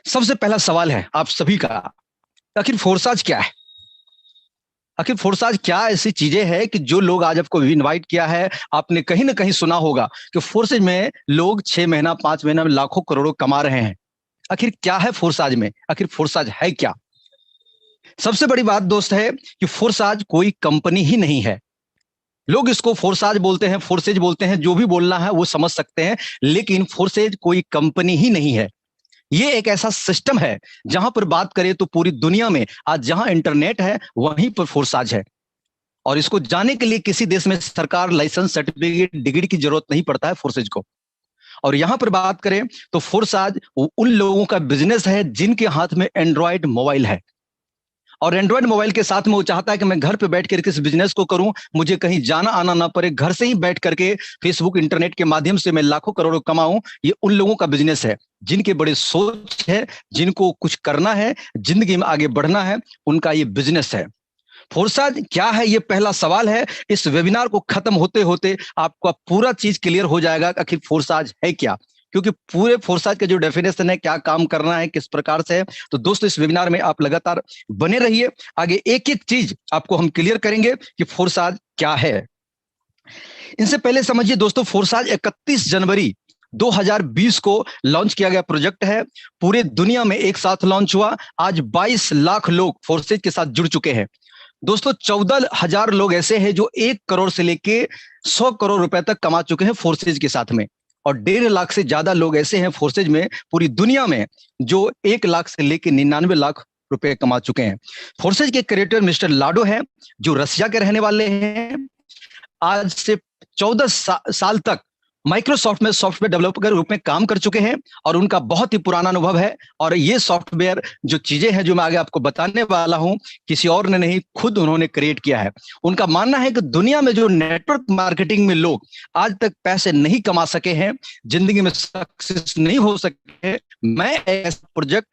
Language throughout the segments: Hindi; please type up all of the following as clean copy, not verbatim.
सबसे पहला सवाल है आप सभी का, आखिर फोर्साज क्या है? आखिर फोर्साज क्या ऐसी चीजें हैं कि जो लोग आज आपको इनवाइट किया है, आपने कहीं ना कहीं सुना होगा कि फोर्सेज में लोग 6 महीना 5 महीना में लाखों करोड़ों कमा रहे हैं। आखिर क्या है फोर्साज में? आखिर फोर्साज है क्या? सबसे बड़ी बात दोस्त है कि फोर्साज कोई कंपनी ही नहीं है। लोग इसको फोर्साज बोलते हैं, फोर्सेज बोलते हैं, जो भी बोलना है वो समझ सकते हैं, लेकिन फोर्सेज कोई कंपनी ही नहीं है। ये एक ऐसा सिस्टम है जहां पर बात करें तो पूरी दुनिया में आज जहां इंटरनेट है वहीं पर फोर्साज है। और इसको जाने के लिए किसी देश में सरकार, लाइसेंस, सर्टिफिकेट, डिग्री की जरूरत नहीं पड़ता है फोर्सेज को। और यहां पर बात करें तो फोर्साज उन लोगों का बिजनेस है जिनके हाथ में एंड्रॉयड मोबाइल है। और एंड्रॉयड मोबाइल के साथ में वो चाहता है कि मैं घर पे बैठ करके इस बिजनेस को करूं, मुझे कहीं जाना आना ना पड़े, घर से ही बैठ करके फेसबुक, इंटरनेट के माध्यम से मैं लाखों करोड़ों कमाऊं। ये उन लोगों का बिजनेस है जिनके बड़े सोच है, जिनको कुछ करना है, जिंदगी में आगे बढ़ना है, उनका ये बिजनेस है। फोर्साज क्या है, ये पहला सवाल है। इस वेबिनार को खत्म होते होते आपका पूरा चीज क्लियर हो जाएगा कि आखिर फोर्साज है क्या, क्योंकि पूरे फोर्साज का जो डेफिनेशन है, क्या काम करना है, किस प्रकार से है। तो दोस्तों इस वेबिनार में आप लगातार बने रहिए, आगे एक एक चीज आपको हम क्लियर करेंगे कि फोर्साज क्या है। इनसे पहले समझिए दोस्तों, फोर्साज 31 जनवरी 2020 को लॉन्च किया गया प्रोजेक्ट है। पूरे दुनिया में एक साथ लॉन्च हुआ। आज 22 लाख लोग फोर्सेज के साथ जुड़ चुके हैं। दोस्तों 14,000 लोग ऐसे हैं जो 1 करोड़ से लेके 100 करोड़ रुपए तक कमा चुके हैं फोर्सेज के साथ में। और 1.5 लाख से ज्यादा लोग ऐसे हैं फोर्सेज में पूरी दुनिया में जो 1 लाख से लेके 99 लाख रुपए कमा चुके हैं। फोर्सेज के क्रिएटर मिस्टर लाडो है, जो रसिया के रहने वाले हैं। आज से 14 साल तक माइक्रोसॉफ्ट में सॉफ्टवेयर डेवलपर के रूप में काम कर चुके हैं और उनका बहुत ही पुराना अनुभव है। और ये सॉफ्टवेयर जो चीजें हैं जो मैं आगे आपको बताने वाला हूं, किसी और ने नहीं, खुद उन्होंने क्रिएट किया है। उनका मानना है कि दुनिया में जो नेटवर्क मार्केटिंग में लोग आज तक पैसे नहीं कमा सके हैं, जिंदगी में सक्सेस नहीं हो सके हैं, मैं ऐसा प्रोजेक्ट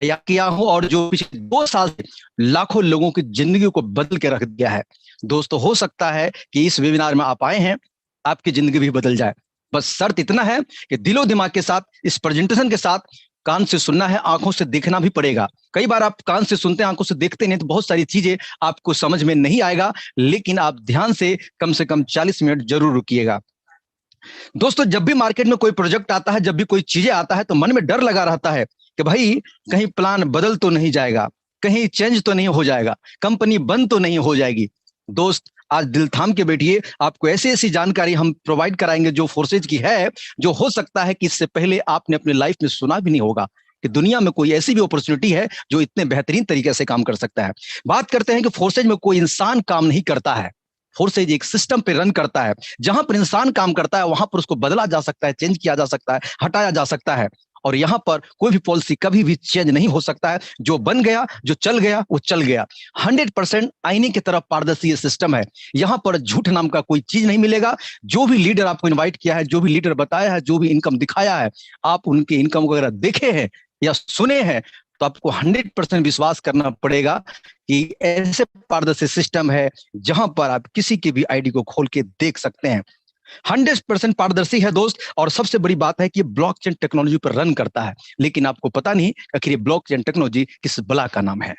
तैयार किया हूं और जो पिछले 2 साल से लाखों लोगों की जिंदगी को बदल के रख दिया है। दोस्तों हो सकता है कि इस वेबिनार में आप आए हैं, आपकी जिंदगी भी बदल जाए। बस शर्त इतना है कि दिलो दिमाग के साथ, इस प्रेजेंटेशन के साथ कान से सुनना है, आंखों से देखना भी पड़ेगा। कई बार आप कान से सुनते हैं, आंखों से देखते नहीं, तो बहुत सारी चीजें आपको समझ में नहीं आएगा, लेकिन आप ध्यान से कम 40 मिनट जरूर रुकिएगा। दोस्तों जब भी मार्केट में कोई प्रोजेक्ट आता है, जब भी कोई चीजें आता है, तो मन में डर लगा रहता है कि भाई कहीं प्लान बदल तो नहीं जाएगा, कहीं चेंज तो नहीं हो जाएगा, कंपनी बंद तो नहीं हो जाएगी। दोस्त आज दिल थाम के बैठिए, आपको ऐसी ऐसी जानकारी हम प्रोवाइड कराएंगे जो फोर्सेज की है, जो हो सकता है कि इससे पहले आपने अपनी लाइफ में सुना भी नहीं होगा कि दुनिया में कोई ऐसी भी अपॉर्चुनिटी है जो इतने बेहतरीन तरीके से काम कर सकता है। बात करते हैं कि फोर्सेज में कोई इंसान काम नहीं करता है। फोर्सेज एक सिस्टम पे रन करता है। जहां पर इंसान काम करता है वहां पर उसको बदला जा सकता है, चेंज किया जा सकता है, हटाया जा सकता है। और यहां पर कोई भी पॉलिसी कभी भी चेंज नहीं हो सकता है। जो बन गया, जो चल गया, वो चल गया। 100% आईने की तरफ पारदर्शी ये सिस्टम है। यहां पर झूठ नाम का कोई चीज नहीं मिलेगा। जो भी लीडर आपको इन्वाइट किया है, जो भी लीडर बताया है, जो भी इनकम दिखाया है, आप उनके इनकम वगैरह देखे हैं या सुने हैं, तो आपको 100% विश्वास करना पड़ेगा कि ऐसे पारदर्शी सिस्टम है जहां पर आप किसी की भी आईडी को खोल के देख सकते हैं। 100% पारदर्शी है दोस्त। और सबसे बड़ी बात है कि ये ब्लॉकचेन टेक्नोलॉजी पर रन करता है, लेकिन आपको पता नहीं आखिर ये ब्लॉकचेन टेक्नोलॉजी किस बला का नाम है।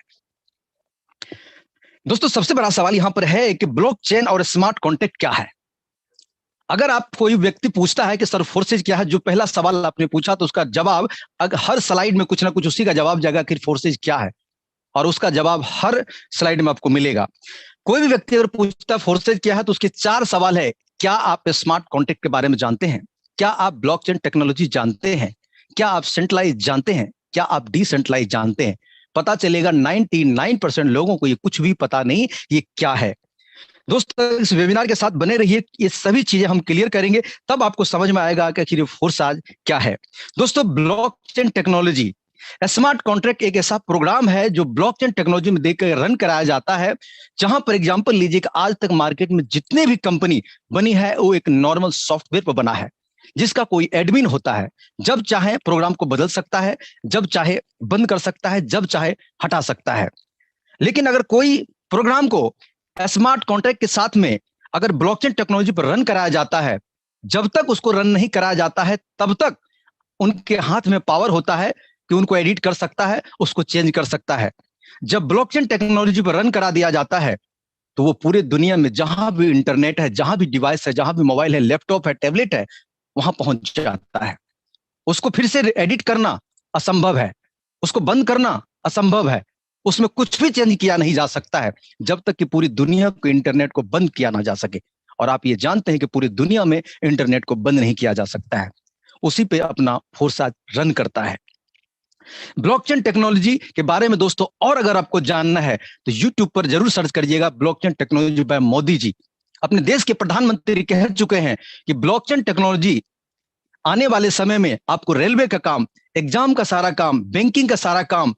दोस्तों सबसे बड़ा सवाल यहां पर है कि ब्लॉकचेन और स्मार्ट कॉन्ट्रैक्ट क्या है। अगर आप कोई व्यक्ति पूछता है कि सर फोर्सेज क्या है, जो पहला सवाल आपने पूछा, तो उसका जवाब हर स्लाइड में कुछ ना कुछ उसी का जवाब जाएगा कि फोर्सेज क्या है, और उसका जवाब हर स्लाइड में आपको मिलेगा। कोई भी व्यक्ति अगर पूछता है फोर्सेज क्या है, तो उसके 4 सवाल है। क्या आप स्मार्ट कॉन्ट्रैक्ट के बारे में जानते हैं? क्या आप ब्लॉकचेन टेक्नोलॉजी जानते हैं? क्या आप सेंट्रलाइज जानते हैं? क्या आप डिसेंट्रलाइज जानते हैं? पता चलेगा 99% लोगों को ये कुछ भी पता नहीं ये क्या है। दोस्तों इस वेबिनार के साथ बने रहिए, ये सभी चीजें हम क्लियर करेंगे, तब आपको समझ में आएगा कि आखिर फोर्साज क्या है। दोस्तों ब्लॉकचेन टेक्नोलॉजी, स्मार्ट कॉन्ट्रैक्ट एक ऐसा प्रोग्राम है जो ब्लॉकचेन टेक्नोलॉजी में देकर रन कराया जाता है। जहां पर एग्जांपल लीजिए कि आज तक मार्केट में जितने भी कंपनी बनी है वो एक नॉर्मल सॉफ्टवेयर पर बना है, जिसका कोई एडमिन होता है। जब चाहे प्रोग्राम को बदल सकता है, जब चाहे बंद कर सकता है, जब चाहे हटा सकता है। लेकिन अगर कोई प्रोग्राम को स्मार्ट कॉन्ट्रैक्ट के साथ में अगर ब्लॉकचेन टेक्नोलॉजी पर रन कराया जाता है, जब तक उसको रन नहीं कराया जाता है तब तक उनके हाथ में पावर होता है कि उनको एडिट कर सकता है, उसको चेंज कर सकता है। जब ब्लॉकचेन टेक्नोलॉजी पर रन करा दिया जाता है तो वो पूरे दुनिया में जहां भी इंटरनेट है, जहां भी डिवाइस है, जहां भी मोबाइल है, लैपटॉप है, टैबलेट है, वहां पहुंच जाता है। उसको फिर से एडिट करना असंभव है, उसको बंद करना असंभव है, उसमें कुछ भी चेंज किया नहीं जा सकता है जब तक कि पूरी दुनिया को इंटरनेट को बंद किया ना जा सके। और आप ये जानते हैं कि पूरी दुनिया में इंटरनेट को बंद नहीं किया जा सकता है, उसी पे अपना फोर्सा रन करता है। ब्लॉकचेन टेक्नोलॉजी के बारे में दोस्तों और अगर आपको जानना है तो यूट्यूब पर जरूर सर्च करिएगा blockchain technology by Modi ji. अपने देश के प्रधानमंत्री कह चुके हैं कि ब्लॉकचेन टेक्नोलॉजी आने वाले समय में आपको रेलवे का काम, एग्जाम का सारा काम, बैंकिंग का सारा काम,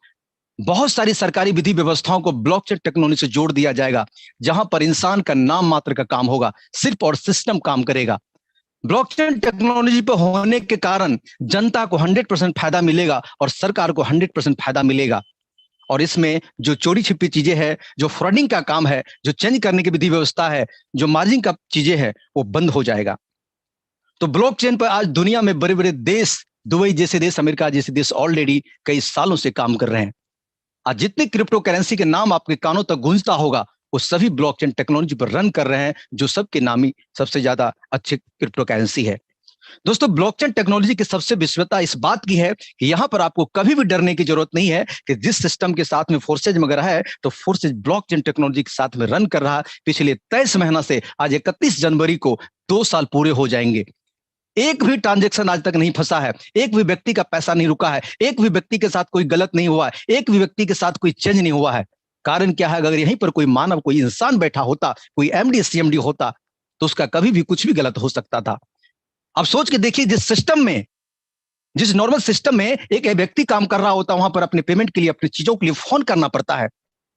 बहुत सारी सरकारी विधि व्यवस्थाओं को ब्लॉकचेन टेक्नोलॉजी से जोड़ दिया जाएगा, जहां पर इंसान का नाम मात्र का काम होगा, सिर्फ और सिस्टम काम करेगा। ब्लॉकचेन टेक्नोलॉजी पर होने के कारण जनता को 100% फायदा मिलेगा और सरकार को 100% फायदा मिलेगा। और इसमें जो चोरी छिपी चीजें हैं, जो फ्रॉडिंग का काम है, जो चेंज करने की विधि व्यवस्था है, जो मार्जिन का चीजें हैं, वो बंद हो जाएगा। तो ब्लॉकचेन पर आज दुनिया में बड़े बड़े देश, दुबई जैसे देश, अमेरिका जैसे देश ऑलरेडी कई सालों से काम कर रहे हैं। आज जितने क्रिप्टो करेंसी के नाम आपके कानों तक गूंजता होगा वो सभी ब्लॉकचेन टेक्नोलॉजी पर रन कर रहे हैं, जो सबके नामी सबसे ज्यादा अच्छे क्रिप्टो करेंसी है। दोस्तों, ब्लॉकचेन टेक्नोलॉजी की सबसे विशेषता इस बात की है कि यहां पर आपको कभी भी डरने की जरूरत नहीं है कि जिस सिस्टम के साथ में फोर्सेज में रहा है तो फोर्सेज ब्लॉकचेन टेक्नोलॉजी के साथ में रन कर रहा है पिछले 23 महीना से। आज 31 जनवरी को 2 साल पूरे हो जाएंगे। एक भी ट्रांजैक्शन आज तक नहीं फंसा है, एक भी व्यक्ति का पैसा नहीं रुका है, एक भी व्यक्ति के साथ कोई गलत नहीं हुआ है, एक भी व्यक्ति के साथ कोई चेंज नहीं हुआ है। कारण क्या है? अगर यहीं पर कोई मानव, कोई इंसान बैठा होता, कोई एमडी सीएमडी होता तो उसका कभी भी कुछ भी गलत हो सकता था। अब सोच के देखिए, जिस सिस्टम में, जिस नॉर्मल सिस्टम में एक व्यक्ति काम कर रहा होता, वहां पर अपने पेमेंट के लिए, अपनी चीजों के लिए फोन करना पड़ता है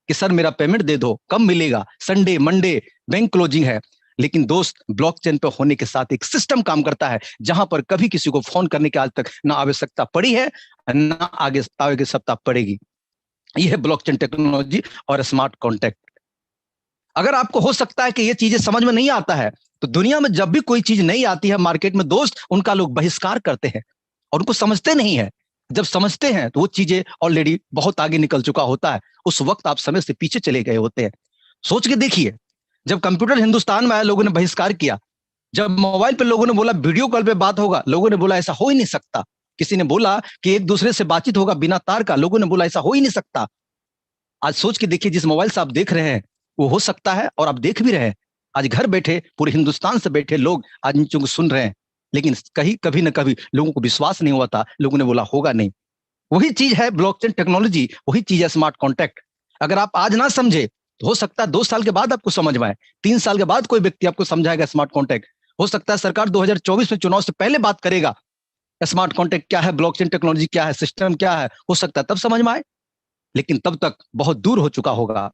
कि सर मेरा पेमेंट दे दो, कब मिलेगा, संडे मंडे बैंक क्लोजिंग है। लेकिन दोस्त, ब्लॉकचेन पे होने के साथ एक सिस्टम काम करता है जहां पर कभी किसी को फोन करने की आज तक ना आवश्यकता पड़ी है, ना आगे सप्ताह पड़ेगी। यह है ब्लॉकचेन टेक्नोलॉजी और स्मार्ट कॉन्टैक्ट। अगर आपको हो सकता है कि ये चीजें समझ में नहीं आता है, तो दुनिया में जब भी कोई चीज नहीं आती है मार्केट में दोस्त, उनका लोग बहिष्कार करते हैं और उनको समझते नहीं है। जब समझते हैं तो वो चीजें ऑलरेडी बहुत आगे निकल चुका होता है, उस वक्त आप समय से पीछे चले गए होते हैं। सोच के देखिए, जब कंप्यूटर हिंदुस्तान में आया लोगों ने बहिष्कार किया, जब मोबाइल पे लोगों ने बोला वीडियो कॉल पे बात होगा, लोगों ने बोला ऐसा हो ही नहीं सकता। किसी ने बोला कि एक दूसरे से बातचीत होगा बिना तार का, लोगों ने बोला ऐसा हो ही नहीं सकता। आज सोच के देखिए, जिस मोबाइल से आप देख रहे हैं वो हो सकता है और आप देख भी रहे हैं। आज घर बैठे पूरे हिंदुस्तान से बैठे लोग आज इन चीजों को सुन रहे हैं, लेकिन कहीं कभी ना कभी लोगों को विश्वास नहीं हुआ था, लोगों ने बोला होगा नहीं। वही चीज है ब्लॉकचेन टेक्नोलॉजी, वही चीज है स्मार्ट कॉन्टैक्ट। अगर आप आज ना समझे तो हो सकता है 2 साल के बाद आपको समझ में आए, 3 साल के बाद कोई व्यक्ति आपको समझाएगा स्मार्ट कॉन्टैक्ट। हो सकता है सरकार 2024 में चुनाव से पहले बात करेगा स्मार्ट कॉन्टैक्ट क्या है, ब्लॉकचेन टेक्नोलॉजी क्या है, सिस्टम क्या है, हो सकता है तब समझ में आए, लेकिन तब तक बहुत दूर हो चुका होगा।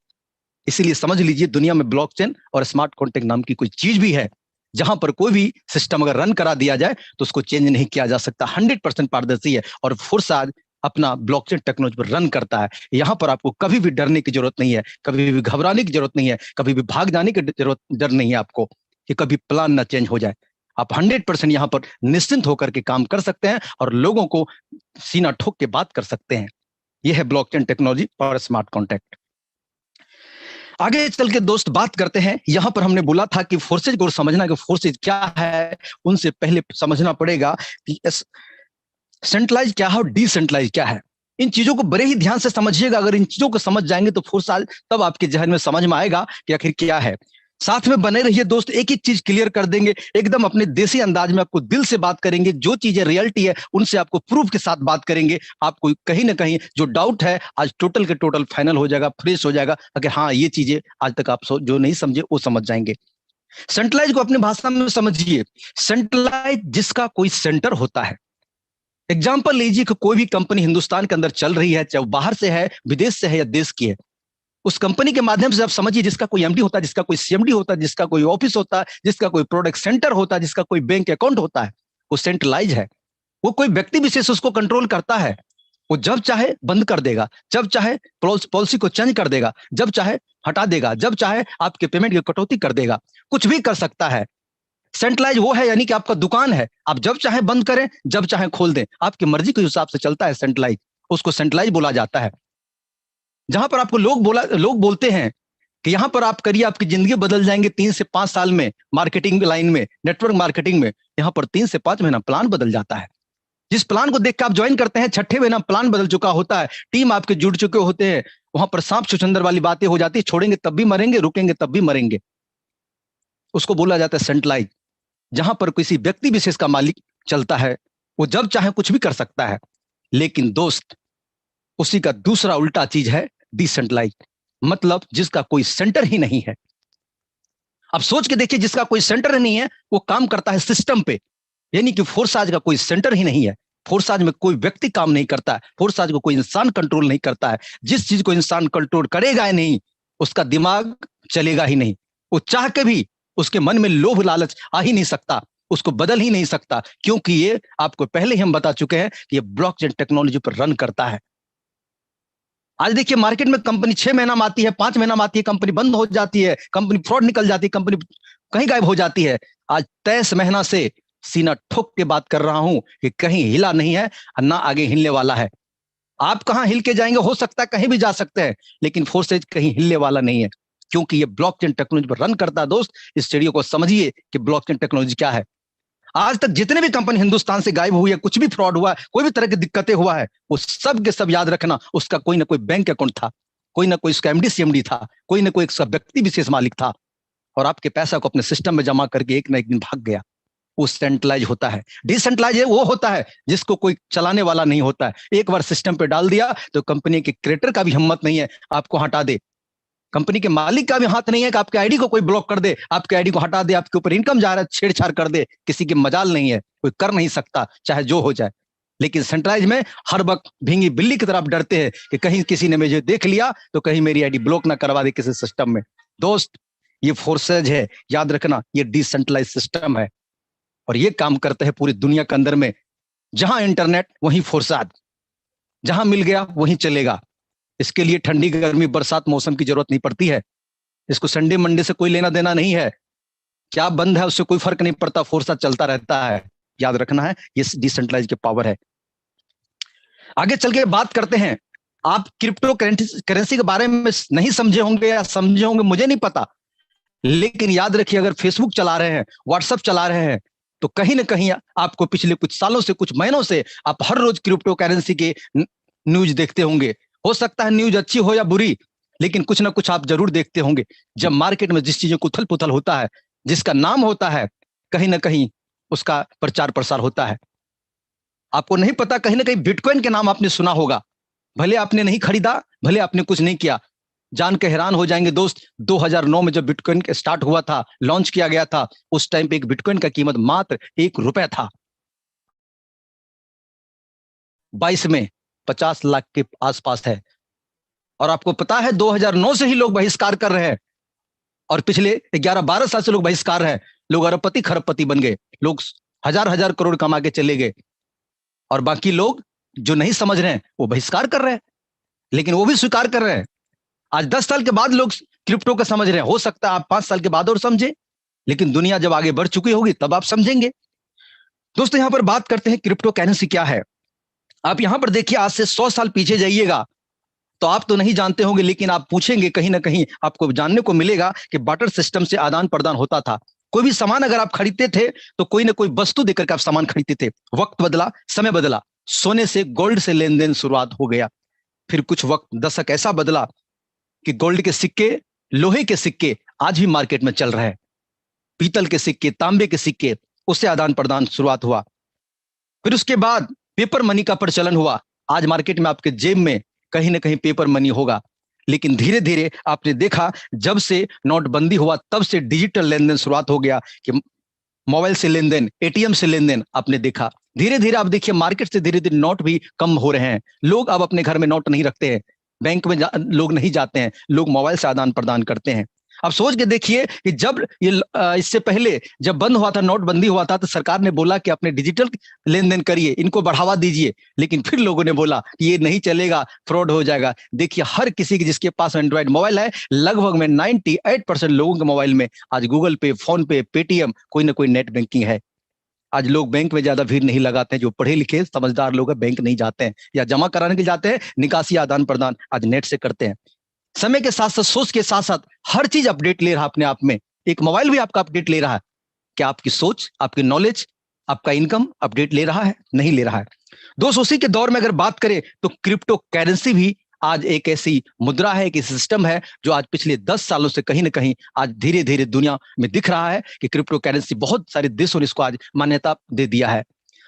इसीलिए समझ लीजिए, दुनिया में ब्लॉकचेन और स्मार्ट कॉन्टैक्ट नाम की कोई चीज भी है जहां पर कोई भी सिस्टम अगर रन करा दिया जाए तो उसको चेंज नहीं किया जा सकता। 100% पारदर्शी है और फोर्स आज अपना ब्लॉकचेन टेक्नोलॉजी पर रन करता है। यहां पर आपको कभी भी डरने की जरूरत नहीं है, कभी भी घबराने की जरूरत नहीं है, कभी भी भाग जाने की जरूरत डर नहीं है आपको कि कभी प्लान ना चेंज हो जाए। आप 100% यहां पर निश्चिंत होकर के काम कर सकते हैं और लोगों को सीना ठोक के बात कर सकते हैं। यह है ब्लॉकचेन टेक्नोलॉजी और स्मार्ट कॉन्टैक्ट। आगे चल के दोस्त बात करते हैं। यहां पर हमने बोला था कि फोर्सेज को समझना कि फोर्सेज क्या है, उनसे पहले समझना पड़ेगा कि सेंट्रलाइज क्या है और डिसेंट्रलाइज क्या है। इन चीजों को बड़े ही ध्यान से समझिएगा। अगर इन चीजों को समझ जाएंगे तो फोर्स तब आपके जहन में समझ में आएगा कि आखिर क्या है। साथ में बने रहिए दोस्त, एक ही चीज क्लियर कर देंगे, एकदम अपने देसी अंदाज में आपको दिल से बात करेंगे। जो चीजें रियलिटी है उनसे आपको प्रूफ के साथ बात करेंगे। आपको कहीं ना कहीं जो डाउट है आज टोटल के टोटल फाइनल हो जाएगा, फ्रेश हो जाएगा कि हाँ ये चीजें आज तक आप जो नहीं समझे वो समझ जाएंगे। सेंट्रलाइज को अपनी भाषा में समझिए। सेंट्रलाइज जिसका कोई सेंटर होता है। एग्जाम्पल लीजिए कि कोई भी कंपनी हिंदुस्तान के अंदर चल रही है, चाहे वो बाहर से है, विदेश से है या देश की है। उस कंपनी के माध्यम से आप समझिए, जिसका कोई एमडी होता है, जिसका कोई सीएमडी होता है, जिसका कोई ऑफिस होता है, जिसका कोई प्रोडक्ट सेंटर होता है, जिसका कोई बैंक अकाउंट होता है, वो सेंट्रलाइज है। वो कोई व्यक्ति विशेष उसको कंट्रोल करता है। वो जब चाहे बंद कर देगा, जब चाहे पॉलिसी को चेंज कर देगा, जब चाहे हटा देगा, जब चाहे आपके पेमेंट की कटौती कर देगा, कुछ भी कर सकता है। सेंट्रलाइज वो है यानी कि आपका दुकान है, आप जब चाहे बंद करें, जब चाहे खोल दें, आपकी मर्जी के हिसाब से चलता है सेंट्रलाइज। उसको सेंट्रलाइज बोला जाता है। जहां पर आपको लोग बोलते हैं कि यहां पर आप करिए, आपकी जिंदगी बदल जाएंगे 3 से 5 साल में, मार्केटिंग लाइन में, नेटवर्क मार्केटिंग में। यहां पर 3 से 5 महीना प्लान बदल जाता है। जिस प्लान को देख के आप ज्वाइन करते हैं, 6ठे महीना प्लान बदल चुका होता है, टीम आपके जुड़ चुके होते हैं। वहां पर सांप छुछंदर वाली बातें हो जाती है, छोड़ेंगे तब भी मरेंगे, रुकेंगे तब भी मरेंगे। उसको बोला जाता है सेंट्रलाइज। जहां पर किसी व्यक्ति विशेष का मालिक चलता है, वो जब चाहे कुछ भी कर सकता है। लेकिन दोस्त, उसी का दूसरा उल्टा चीज है डिसेंट्रलाइज, मतलब जिसका कोई सेंटर ही नहीं है। अब सोच के देखिए, जिसका कोई सेंटर नहीं है वो काम करता है सिस्टम पे, यानी कि फोर्साज का कोई सेंटर ही नहीं है। फोर्साज में कोई व्यक्ति काम नहीं करता है, फोर्साज को कोई इंसान कंट्रोल नहीं करता है। जिस चीज को इंसान कंट्रोल करेगा ही नहीं, उसका दिमाग चलेगा ही नहीं। वो चाह के भी उसके मन में लोभ लालच आ ही नहीं सकता, उसको बदल ही नहीं सकता, क्योंकि ये आपको पहले ही हम बता चुके हैं कि ये ब्लॉकचेन टेक्नोलॉजी पर रन करता है। आज देखिए मार्केट में कंपनी 6 महीना में आती है, 5 महीना में आती है, कंपनी बंद हो जाती है, कंपनी फ्रॉड निकल जाती है, कंपनी कहीं गायब हो जाती है। आज 23 महीना से सीना ठोक के बात कर रहा हूं कि कहीं हिला नहीं है, ना आगे हिलने वाला है। आप कहां हिल के जाएंगे, हो सकता है कहीं भी जा सकते हैं, लेकिन फोर्सेज कहीं हिलने वाला नहीं है, क्योंकि ये ब्लॉकचेन टेक्नोलॉजी पर रन करता है। दोस्त, इस चिड़ियों को समझिए कि ब्लॉकचेन टेक्नोलॉजी क्या है। आज तक जितने भी कंपनी हिंदुस्तान से गायब हुई है, कुछ भी फ्रॉड हुआ है, कोई भी तरह की दिक्कतें हुआ है, वो सब के सब याद रखना, उसका कोई ना कोई बैंक अकाउंट था, कोई ना कोई उसका एमडी सीएमडी था, कोई ना कोई उसका व्यक्ति विशेष मालिक था, और आपके पैसा को अपने सिस्टम में जमा करके एक ना एक दिन भाग गया। वो सेंट्रलाइज होता है। डिसेंट्रलाइज वो होता है जिसको कोई चलाने वाला नहीं होता है। एक बार सिस्टम पे डाल दिया तो कंपनी के क्रिएटर का भी हिम्मत नहीं है आपको हटा दे, कंपनी के मालिक का भी हाथ नहीं है कि आपके आईडी को कोई ब्लॉक कर दे, आपके आईडी को हटा दे, आपके ऊपर इनकम जा रहा है छेड़छाड़ कर दे, किसी की मजाल नहीं है, कोई कर नहीं सकता, चाहे जो हो जाए। लेकिन सेंट्रलाइज में हर वक्त भींगी बिल्ली की तरफ डरते हैं कि कहीं किसी ने मुझे देख लिया तो कहीं मेरी आईडी ब्लॉक ना करवा दे किसी सिस्टम में। दोस्त, ये फोर्सेज है, याद रखना, ये डिसेंट्रलाइज सिस्टम है, और ये काम करते हैं पूरी दुनिया के अंदर में। जहां इंटरनेट वहीं फोर्साद, जहां मिल गया वहीं चलेगा। इसके लिए ठंडी गर्मी बरसात मौसम की जरूरत नहीं पड़ती है, इसको संडे मंडे से कोई लेना देना नहीं है, क्या बंद है उससे कोई फर्क नहीं पड़ता, फोर्साद चलता रहता है। याद रखना है, ये डिसेंट्रलाइज की पावर है। आगे चल के बात करते हैं। आप क्रिप्टो करेंसी के बारे में नहीं समझे होंगे या समझे होंगे मुझे नहीं पता, लेकिन याद रखिए, अगर फेसबुक चला रहे हैं, व्हाट्सएप चला रहे हैं, तो कहीं ना कहीं आपको पिछले कुछ सालों से, कुछ महीनों से आप हर रोज क्रिप्टो करेंसी के न्यूज देखते होंगे। हो सकता है न्यूज अच्छी हो या बुरी, लेकिन कुछ ना कुछ आप जरूर देखते होंगे। जब मार्केट में जिस चीजों को उथल पुथल होता है, जिसका नाम होता है, कहीं ना कहीं उसका प्रचार प्रसार होता है। आपको नहीं पता, कहीं ना कहीं बिटकॉइन के नाम आपने सुना होगा, भले आपने नहीं खरीदा, भले आपने कुछ नहीं किया, जान के हैरान हो जाएंगे दोस्त। 2009 में जब बिटकॉइन स्टार्ट हुआ था, लॉन्च किया गया था, उस टाइम पे एक बिटकॉइन का कीमत मात्र ₹1 था। 22 में 50 लाख के आसपास है। और आपको पता है 2009 से ही लोग बहिष्कार कर रहे हैं, और पिछले 11-12 साल से लोग बहिष्कार है। लोग अरबपति खरबपति बन गए, लोग हजार हजार करोड़ कमा के चले गए, और बाकी लोग जो नहीं समझ रहे हैं वो बहिष्कार कर रहे हैं, लेकिन वो भी स्वीकार कर रहे हैं। आज 10 साल के बाद लोग क्रिप्टो को समझ रहे हैं, हो सकता है आप 5 साल के बाद और समझे, लेकिन दुनिया जब आगे बढ़ चुकी होगी तब आप समझेंगे। दोस्तों, यहां पर बात करते हैं क्रिप्टो करेंसी क्या है। आप यहां पर देखिए, आज से 100 साल पीछे जाइएगा तो आप तो नहीं जानते होंगे, लेकिन आप पूछेंगे, कहीं ना कहीं आपको जानने को मिलेगा कि बार्टर सिस्टम से आदान प्रदान होता था। कोई भी सामान अगर आप खरीदते थे तो कोई ना कोई वस्तु देकर के आप सामान खरीदते थे। वक्त बदला, समय बदला, सोने से, गोल्ड से लेन देन शुरुआत हो गया। फिर कुछ वक्त, दशक ऐसा बदला कि गोल्ड के सिक्के, लोहे के सिक्के आज भी मार्केट में चल रहे हैं, पीतल के सिक्के, तांबे के सिक्के, उससे आदान प्रदान शुरुआत हुआ। फिर उसके बाद पेपर मनी का प्रचलन हुआ। आज मार्केट में आपके जेब में कहीं ना कहीं पेपर मनी होगा, लेकिन धीरे धीरे आपने देखा, जब से नोटबंदी हुआ तब से डिजिटल लेन देन शुरुआत हो गया, कि मोबाइल से लेन देन, एटीएम से लेन देन आपने देखा। धीरे धीरे आप देखिए मार्केट से धीरे धीरे नोट भी कम हो रहे हैं। लोग अब अपने घर में नोट नहीं रखते हैं, बैंक में लोग नहीं जाते हैं, लोग मोबाइल से आदान प्रदान करते हैं। अब सोच के देखिए कि जब ये इससे पहले जब बंद हुआ था, नोटबंदी हुआ था, तो सरकार ने बोला कि अपने डिजिटल लेन देन करिए, इनको बढ़ावा दीजिए, लेकिन फिर लोगों ने बोला कि ये नहीं चलेगा, फ्रॉड हो जाएगा। देखिए हर किसी के जिसके पास एंड्रॉइड मोबाइल है, लगभग में 98% लोगों के मोबाइल में आज गूगल पे, फोन पे, पेटीएम, कोई ना कोई नेट बैंकिंग है। आज लोग बैंक में ज्यादा भीड़ नहीं लगाते हैं, जो पढ़े लिखे समझदार लोग हैं बैंक नहीं जाते हैं, या जमा कराने के लिए जाते हैं, निकासी आदान प्रदान आज नेट से करते हैं। समय के साथ साथ, सोच के साथ साथ हर चीज अपडेट ले रहा अपने आप में। एक मोबाइल भी आपका अपडेट ले रहा है। क्या आपकी सोच, आपकी नॉलेज, आपका इनकम अपडेट ले रहा है? नहीं ले रहा है। दोस्त, उसी के दौर में अगर बात करें तो क्रिप्टो करेंसी भी आज एक ऐसी मुद्रा है, एक सिस्टम है जो आज पिछले 10 सालों से कहीं ना कहीं आज धीरे धीरे दुनिया में दिख रहा है कि क्रिप्टो करेंसी, बहुत सारे देशों ने इसको आज मान्यता दे दिया है।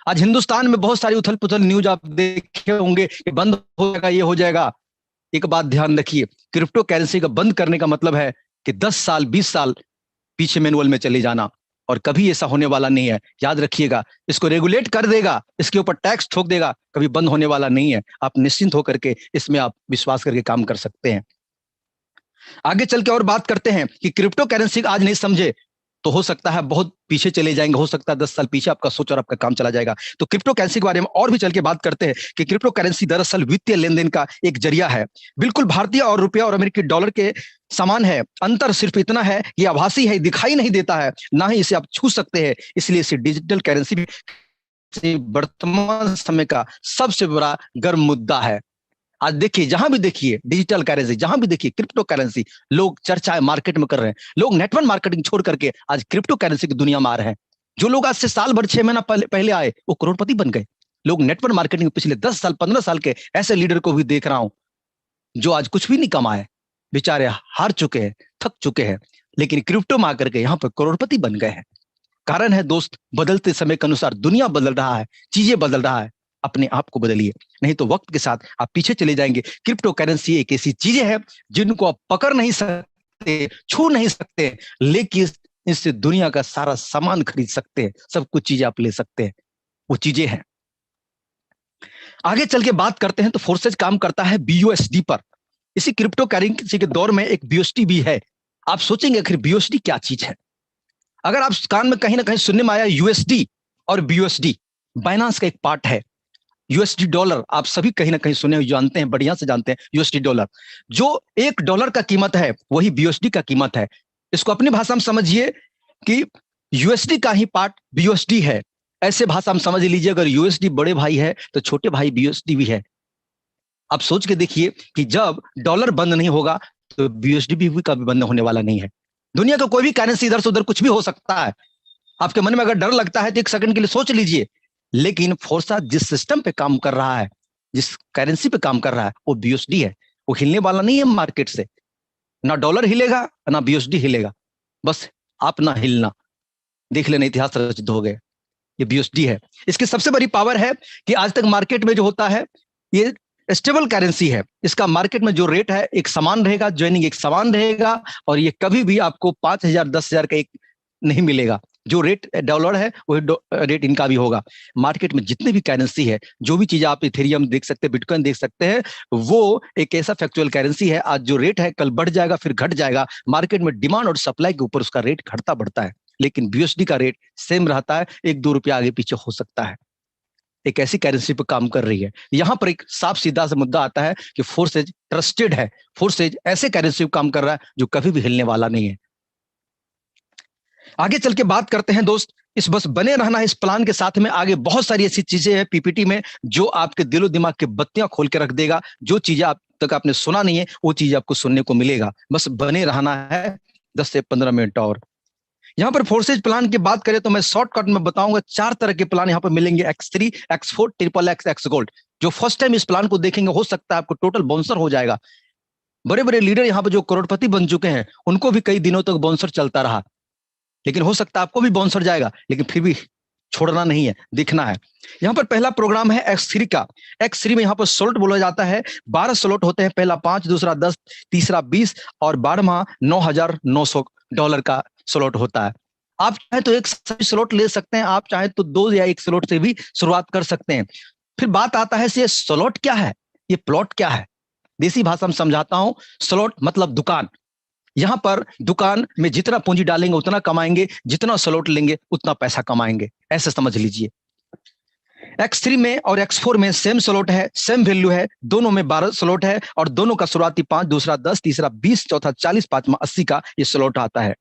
आज हिंदुस्तान में बहुत सारी उथल पुथल न्यूज आप देखे होंगे कि बंद हो जाएगा, ये हो जाएगा। एक बात ध्यान रखिए, क्रिप्टो करेंसी का बंद करने का मतलब है कि 10 साल 20 साल पीछे मैनुअल में चले जाना, और कभी ऐसा होने वाला नहीं है। याद रखिएगा, इसको रेगुलेट कर देगा, इसके ऊपर टैक्स ठोक देगा, कभी बंद होने वाला नहीं है। आप निश्चिंत होकर के इसमें आप विश्वास करके काम कर सकते हैं। आगे चल के और बात करते हैं कि क्रिप्टो करेंसी आज नहीं समझे तो हो सकता है बहुत पीछे चले जाएंगे, हो सकता है 10 साल पीछे आपका सोच और आपका काम चला जाएगा। तो क्रिप्टो करेंसी के बारे में और भी चल के बात करते हैं कि क्रिप्टो करेंसी दरअसल वित्तीय लेन देन का एक जरिया है। बिल्कुल भारतीय और रुपया और अमेरिकी डॉलर के समान है। अंतर सिर्फ इतना है, ये आभासी है, दिखाई नहीं देता है, ना ही इसे आप छू सकते हैं। इसलिए इसे डिजिटल करेंसी भी वर्तमान समय का सबसे बड़ा गर्म मुद्दा है। आज देखिए, जहां भी देखिए डिजिटल करेंसी, जहां भी देखिए क्रिप्टो करेंसी, लोग चर्चा मार्केट में कर रहे हैं। लोग नेटवर्क मार्केटिंग छोड़ करके आज क्रिप्टो करेंसी की दुनिया में आ रहे हैं। जो लोग आज से साल भर 6 महीना पहले आए वो करोड़पति बन गए। लोग नेटवर्क मार्केटिंग पिछले 10 साल 15 साल के ऐसे लीडर को भी देख रहा हूं जो आज कुछ भी नहीं कमाए, बेचारे हार चुके हैं, थक चुके हैं, लेकिन क्रिप्टो में आकर के यहाँ पर करोड़पति बन गए हैं। कारण है दोस्त, बदलते समय के अनुसार दुनिया बदल रहा है, चीजें बदल रहा है। अपने आप को बदलिए, नहीं तो वक्त के साथ आप पीछे चले जाएंगे। क्रिप्टो करेंसी एक ऐसी चीजें है जिनको आप पकड़ नहीं सकते, छू नहीं सकते, लेकिन इससे दुनिया का सारा सामान खरीद सकते हैं, सब कुछ चीजें आप ले सकते हैं। वो चीजें हैं। आगे चल के बात करते हैं तो फोर्सेज काम करता है बीयूएसडी पर। इसी क्रिप्टो करेंसी के दौर में एक बीयूएसडी भी है। आप सोचेंगे आखिर बीयूएसडी क्या चीज है? अगर आप कान में कहीं ना कहीं सुनने में आया यूएसडी और बीयूएसडी, बाइनांस का एक पार्ट है। यूएसडी डॉलर आप सभी कहीं ना कहीं सुने, जानते हैं, बढ़िया से जानते हैं। यूएसडी डॉलर, जो $1 का कीमत है वही बीयूएसडी का कीमत है। इसको अपनी भाषा में समझिए कि यूएसडी का ही पार्ट बीयूएसडी है। ऐसे भाषा में समझ लीजिए, अगर यूएसडी बड़े भाई है तो छोटे भाई बीयूएसडी भी है। आप सोच के देखिए कि जब डॉलर बंद नहीं होगा तो बीयूएसडी भी कभी बंद होने वाला नहीं है। दुनिया का कोई भी करेंसी इधर से उधर कुछ भी हो सकता है। आपके मन में अगर डर लगता है तो एक सेकंड के लिए सोच लीजिए, लेकिन फोर्सा जिस सिस्टम पे काम कर रहा है, जिस करेंसी पे काम कर रहा है, वो बीयूएसडी है। वो हिलने वाला नहीं है मार्केट से। ना डॉलर हिलेगा ना बीयूएसडी हिलेगा, बस आप ना हिलना। देख लेना, इतिहास रचित हो गए। ये बीयूएसडी है। इसकी सबसे बड़ी पावर है कि आज तक मार्केट में जो होता है ये स्टेबल करेंसी है। इसका मार्केट में जो रेट है एक समान रहेगा, ज्वाइनिंग एक समान रहेगा, और ये कभी भी आपको 5,000 10,000 का एक नहीं मिलेगा। जो रेट डॉलर है वही रेट इनका भी होगा। मार्केट में जितने भी करेंसी है, जो भी चीज आप इथेरियम देख सकते हैं, बिटकॉइन देख सकते हैं, वो एक ऐसा फैक्चुअल करेंसी है। आज जो रेट है कल बढ़ जाएगा, फिर घट जाएगा। मार्केट में डिमांड और सप्लाई के ऊपर उसका रेट घटता बढ़ता है, लेकिन बीयूएसडी का रेट सेम रहता है। 1-2 रुपया आगे पीछे हो सकता है। एक ऐसी करेंसी पर काम कर रही है। यहां पर एक साफ सीधा सा मुद्दा आता है कि फोर्सेज ट्रस्टेड है। फोर्सेज ऐसे करेंसी पर काम कर रहा है जो कभी भी हिलने वाला नहीं है। आगे चल के बात करते हैं दोस्त, इस बस बने रहना इस प्लान के साथ में आगे बहुत सारी ऐसी चीजें हैं पीपीटी में जो आपके दिलो दिमाग के बत्तियां खोल के रख देगा। जो चीजें आप तक आपने सुना नहीं है वो चीज आपको सुनने को मिलेगा। बस बने रहना है 10 से 15 मिनट और। यहाँ पर फोर्सेज प्लान की बात करें तो मैं शॉर्टकट में बताऊंगा। 4 तरह के प्लान यहाँ पर मिलेंगे, X3, X4, XXX, X gold. जो फर्स्ट टाइम इस प्लान को देखेंगे हो सकता है आपको टोटल बाउंसर हो जाएगा। बड़े बड़े लीडर यहाँ पर जो करोड़पति बन चुके हैं उनको भी कई दिनों तक बाउंसर चलता रहा, लेकिन हो सकता है आपको भी बाउंसर जाएगा, लेकिन फिर भी छोड़ना नहीं है, दिखना है। यहाँ पर पहला प्रोग्राम है X3 का। X3 में यहाँ पर स्लॉट बोला जाता है। 12 स्लॉट होते हैं, पहला 5, दूसरा 10, तीसरा 20 और 12वां $9,900 का स्लॉट होता है। आप चाहे तो एक स्लॉट ले सकते हैं, आप चाहे तो 2 या 1 स्लॉट से भी शुरुआत कर सकते हैं। फिर बात आता है ये स्लॉट क्या है, ये प्लॉट क्या है। देसी भाषा में समझाता हूं। स्लॉट मतलब दुकान। यहां पर दुकान में जितना पूंजी डालेंगे उतना कमाएंगे, जितना स्लॉट लेंगे उतना पैसा कमाएंगे, ऐसे समझ लीजिए। X3 में और X4 में सेम स्लॉट है, सेम वैल्यू है। दोनों में 12 स्लॉट है और दोनों का शुरुआती 5, दूसरा 10, तीसरा 20, चौथा 40, पांचवा 80 का ये स्लॉट आता है।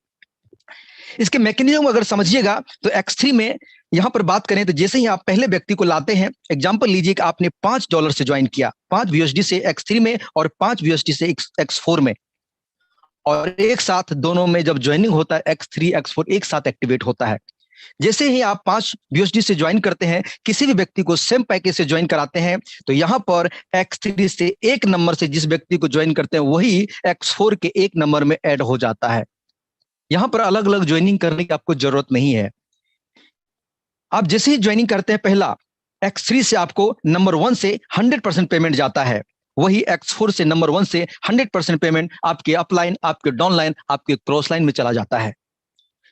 इसके मैकेनिज्म अगर समझिएगा तो X3 में यहां पर बात करें तो जैसे ही आप पहले व्यक्ति को लाते हैं, एग्जांपल लीजिए कि आपने $5 से ज्वाइन किया, 5 यूएसडी से X3 में और 5 यूएसडी से X4 में, और एक साथ दोनों में जब ज्वाइनिंग होता है X3 X4 एक साथ एक्टिवेट होता है। जैसे ही आप 5 यूएसडी से ज्वाइन करते हैं, किसी भी व्यक्ति को सेम पैकेज से ज्वाइन कराते हैं, तो यहां पर X3 से एक नंबर से जिस व्यक्ति को ज्वाइन करते हैं वही X4 के एक नंबर में ऐड हो जाता है। यहां पर अलग अलग ज्वाइनिंग करने की आपको जरूरत नहीं है। आप जैसे ही ज्वाइनिंग करते हैं, पहला X3 से आपको नंबर 1 से 100% पेमेंट जाता है, वही X4 से नंबर 1 से 100% पेमेंट आपके अपलाइन, आपके डाउनलाइन, आपके क्रॉस लाइन में चला जाता है।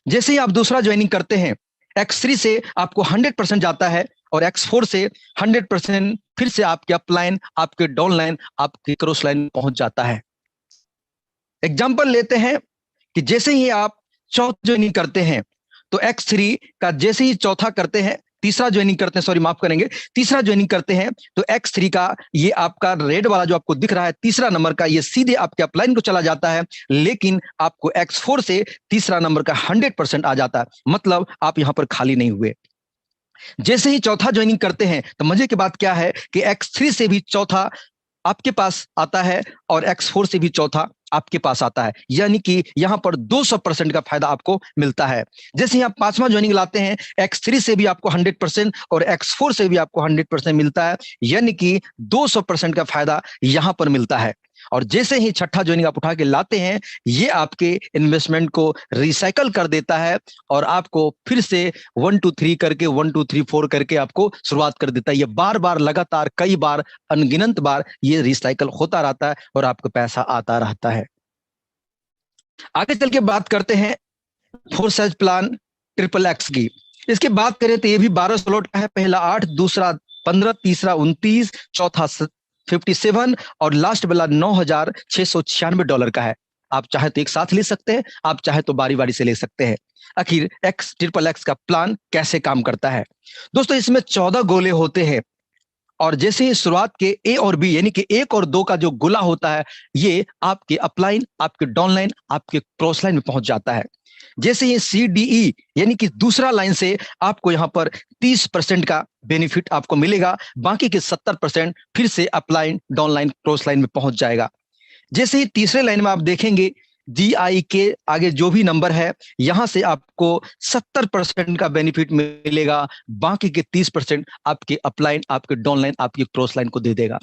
जैसे ही आप दूसरा ज्वाइनिंग करते हैं, X3 से आपको 100% जाता है और X4 से 100% फिर से आपके अपलाइन, आपके डाउनलाइन, आपके क्रॉस लाइन में पहुंच जाता है। एग्जाम्पल लेते हैं कि जैसे ही आप चौथा ज्वाइनिंग करते हैं, तो X3 का जैसे ही चौथा करते हैं, तीसरा ज्वाइनिंग करते हैं, सॉरी माफ करेंगे, तीसरा ज्वाइनिंग करते हैं, तो X3 का ये आपका रेड वाला जो आपको दिख रहा है तीसरा नंबर का, ये सीधे आपके अपलाइन को चला जाता है, लेकिन आपको X4 से तीसरा नंबर का 100% आ जाता है, मतलब आप यहां पर खाली नहीं हुए। जैसे ही चौथा ज्वाइनिंग करते हैं, तो मजे की बात क्या है कि X3 से भी चौथा आपके पास आता है और X4 से भी चौथा आपके पास आता है, यानी कि यहां पर 200% का फायदा आपको मिलता है। जैसे ही आप पांचवा ज्वाइनिंग लाते हैं, X3 से भी आपको 100% और X4 से भी आपको 100% मिलता है, यानी कि 200% का फायदा यहां पर मिलता है। और जैसे ही छठा ज्वाइनिंग आप उठा के लाते हैं, ये आपके इन्वेस्टमेंट को रिसाइकल कर देता है और आपको फिर से 1 2 3 करके 1 2 3 4 करके आपको शुरुआत कर देता है। ये बार बार लगातार कई बार अनगिनत बार ये रिसाइकल होता रहता है और आपको पैसा आता रहता है। आगे चल के बात करते हैं फोर्सेज प्लान ट्रिपल एक्स की। इसकी बात करें तो ये भी 12 स्लॉट का है, पहला 8, दूसरा 15, तीसरा 29, चौथा 57 और लास्ट वाला $9,696 का है। आप चाहे तो एक साथ ले सकते हैं, आप चाहे तो बारी बारी से ले सकते हैं। आखिर ट्रिपल एक्स का प्लान कैसे काम करता है? दोस्तों, इसमें 14 गोले होते हैं और जैसे ही शुरुआत के ए और बी यानी कि 1 और 2 का जो गोला होता है, ये आपके अपलाइन, आपके डाउनलाइन, आपके क्रॉस लाइन में पहुंच जाता है। जैसे ये CDE यानी कि दूसरा लाइन से आपको यहां पर 30% का बेनिफिट आपको मिलेगा, बाकी के 70% फिर से अपलाइन, डाउनलाइन, क्रॉस लाइन में पहुंच जाएगा। जैसे ही तीसरे लाइन में आप देखेंगे DI के आगे जो भी नंबर है, यहां से आपको 70% का बेनिफिट मिलेगा, बाकी के 30% आपके अपलाइन, आपके डाउनलाइन, आपकी क्रॉस लाइन को दे देगा।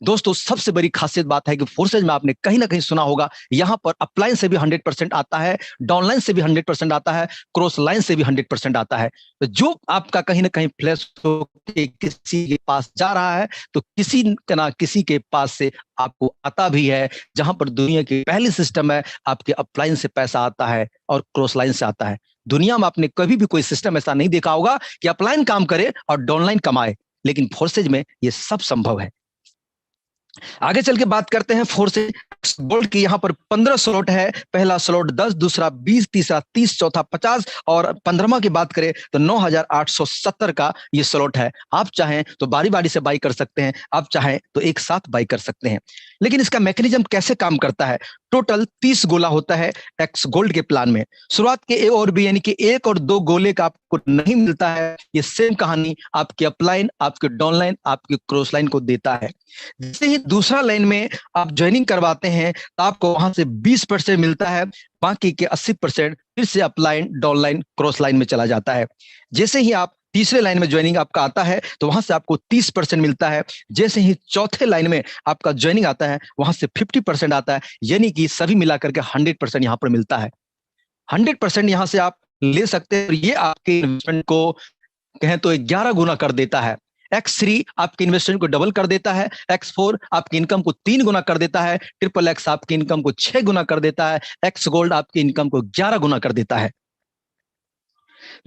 दोस्तों, सबसे बड़ी खासियत बात है कि फोर्सेज में आपने कहीं ना कहीं सुना होगा, यहां पर अपलाइन से भी 100% आता है, डाउनलाइन से भी 100% आता है, क्रॉस लाइन से भी 100% आता है। तो जो आपका कहीं ना कहीं फ्लैश किसी के पास जा रहा है, तो किसी ना किसी के पास से आपको आता भी है। जहां पर दुनिया की पहली सिस्टम है, आपके अपलाइन से पैसा आता है और क्रॉस लाइन से आता है। दुनिया में आपने कभी भी कोई सिस्टम ऐसा नहीं देखा होगा कि अपलाइन काम करे और डाउनलाइन कमाए, लेकिन फोर्सेज में ये सब संभव है। आगे चल के बात करते हैं फोर्सेज गोल्ड की। यहां पर 15 स्लॉट है, पहला स्लॉट 10, दूसरा 20, तीसरा 30, चौथा 50 और 15वां की बात करें तो 9,870 का ये स्लॉट है। आप चाहें तो बारी बारी से बाई कर सकते हैं, आप चाहें तो एक साथ बाई कर सकते हैं। लेकिन इसका मैकेनिज्म कैसे काम करता है? टोटल 30 गोला होता है एक्स गोल्ड के प्लान में। शुरुआत के ए और बी यानी कि 1 और 2 गोले का आपको नहीं मिलता है। ये सेम कहानी आपके अपलाइन, आपके डाउनलाइन, आपके क्रॉस लाइन को देता है। जैसे ही दूसरा लाइन में आप ज्वाइनिंग करवाते हैं, तो आपको वहां से 20% मिलता है, बाकी के 80% फिर से अपलाइन, डाउनलाइन, क्रॉस लाइन में चला जाता है। जैसे ही आप तीसरे लाइन में ज्वाइनिंग आपका आता है, तो वहां से आपको 30% मिलता है। जैसे ही चौथे लाइन में आपका ज्वाइनिंग आता है, वहां से 50% आता है, यानी कि सभी मिलाकर के 100% यहां पर मिलता है। 100% यहां से आप ले सकते हैं और ये आपके इन्वेस्टमेंट को कहें तो 11 गुना कर देता है। X3 आपके इन्वेस्टमेंट को डबल कर देता है, X4 आपकी इनकम को 3 गुना कर देता है, ट्रिपल एक्स आपकी इनकम को 6 गुना कर देता है, एक्स गोल्ड आपकी इनकम को 11 गुना कर देता है।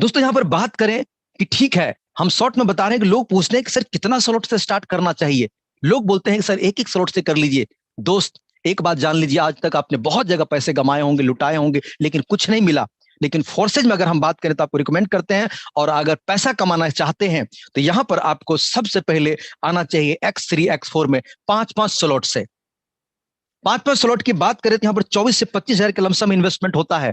दोस्तों, यहां पर बात करें कि ठीक है, हम शॉर्ट में बता रहे हैं कि लोग पूछते हैं कि सर कितना स्लॉट से स्टार्ट करना चाहिए। लोग बोलते हैं कि सर एक एक स्लॉट से कर लीजिए। दोस्त, एक बात जान लीजिए, आज तक आपने बहुत जगह पैसे कमाए होंगे, लुटाए होंगे, लेकिन कुछ नहीं मिला। लेकिन फोर्सेज में अगर हम बात करें तो आपको रिकमेंड करते हैं, और अगर पैसा कमाना चाहते हैं तो यहां पर आपको सबसे पहले आना चाहिए X3 X4 में 5-5 स्लॉट से। 5-5 स्लॉट की बात करें तो यहां पर 24 से 25 हजार का लमसम इन्वेस्टमेंट होता है।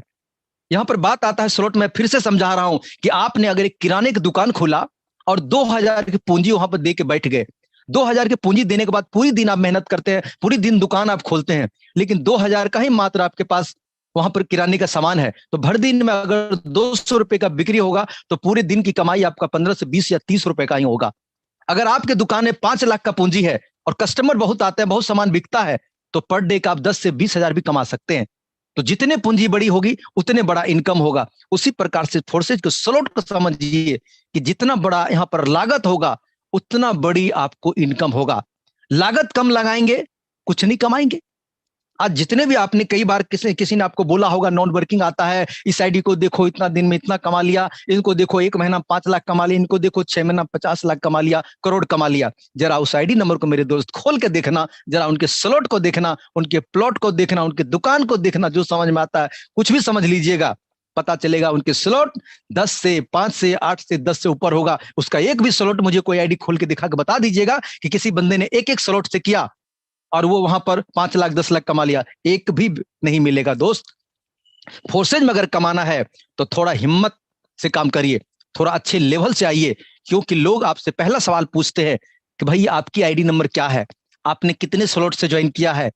यहां पर बात आता है स्लॉट में, फिर से समझा रहा हूं कि आपने अगर एक किराने की दुकान खोला और 2,000 की पूंजी वहां पर दे के बैठ गए, 2,000 की पूंजी देने के बाद पूरी दिन आप मेहनत करते हैं, पूरी दिन दुकान आप खोलते हैं, लेकिन 2,000 का ही मात्र आपके पास वहां पर किराने का सामान है, तो भर दिन में अगर 200 रुपए का बिक्री होगा तो पूरे दिन की कमाई आपका 15 से 20 या 30 रुपए का ही होगा। अगर आपके दुकान में 5 लाख का पूंजी है और कस्टमर बहुत आते हैं, बहुत सामान बिकता है, तो पर डे का आप 10 से 20,000 भी कमा सकते हैं। तो जितने पूंजी बड़ी होगी उतने बड़ा इनकम होगा। उसी प्रकार से फोर्सेज को स्लॉट को समझिए कि जितना बड़ा यहां पर लागत होगा उतना बड़ी आपको इनकम होगा। लागत कम लगाएंगे कुछ नहीं कमाएंगे। आज जितने भी आपने कई बार किसी किसी ने आपको बोला होगा नॉन वर्किंग आता है, इस आईडी को देखो इतना दिन में इतना कमा लिया, इनको देखो 1 महीना 5 लाख कमा लिया, इनको देखो 6 महीना 50 लाख कमा लिया, करोड़ कमा लिया। जरा उस आईडी नंबर को मेरे दोस्त खोल के देखना, जरा उनके स्लॉट को देखना, उनके प्लॉट को देखना, उनके दुकान को देखना, जो समझ में आता है कुछ भी समझ लीजिएगा, पता चलेगा उनके स्लॉट 10 से 5 से 8 से 10 से ऊपर होगा। उसका एक भी स्लॉट मुझे कोई आईडी खोल के दिखा के बता दीजिएगा कि किसी बंदे ने एक एक स्लॉट से किया और वो वहां पर 5 लाख 10 लाख कमा लिया, एक भी नहीं मिलेगा दोस्त। फोर्सेज में अगर कमाना है तो थोड़ा हिम्मत से काम करिए, थोड़ा अच्छे लेवल से आइए, क्योंकि लोग आपसे पहला सवाल पूछते हैं कि भाई आपकी आईडी नंबर क्या है, आपने कितने स्लॉट से ज्वाइन किया है।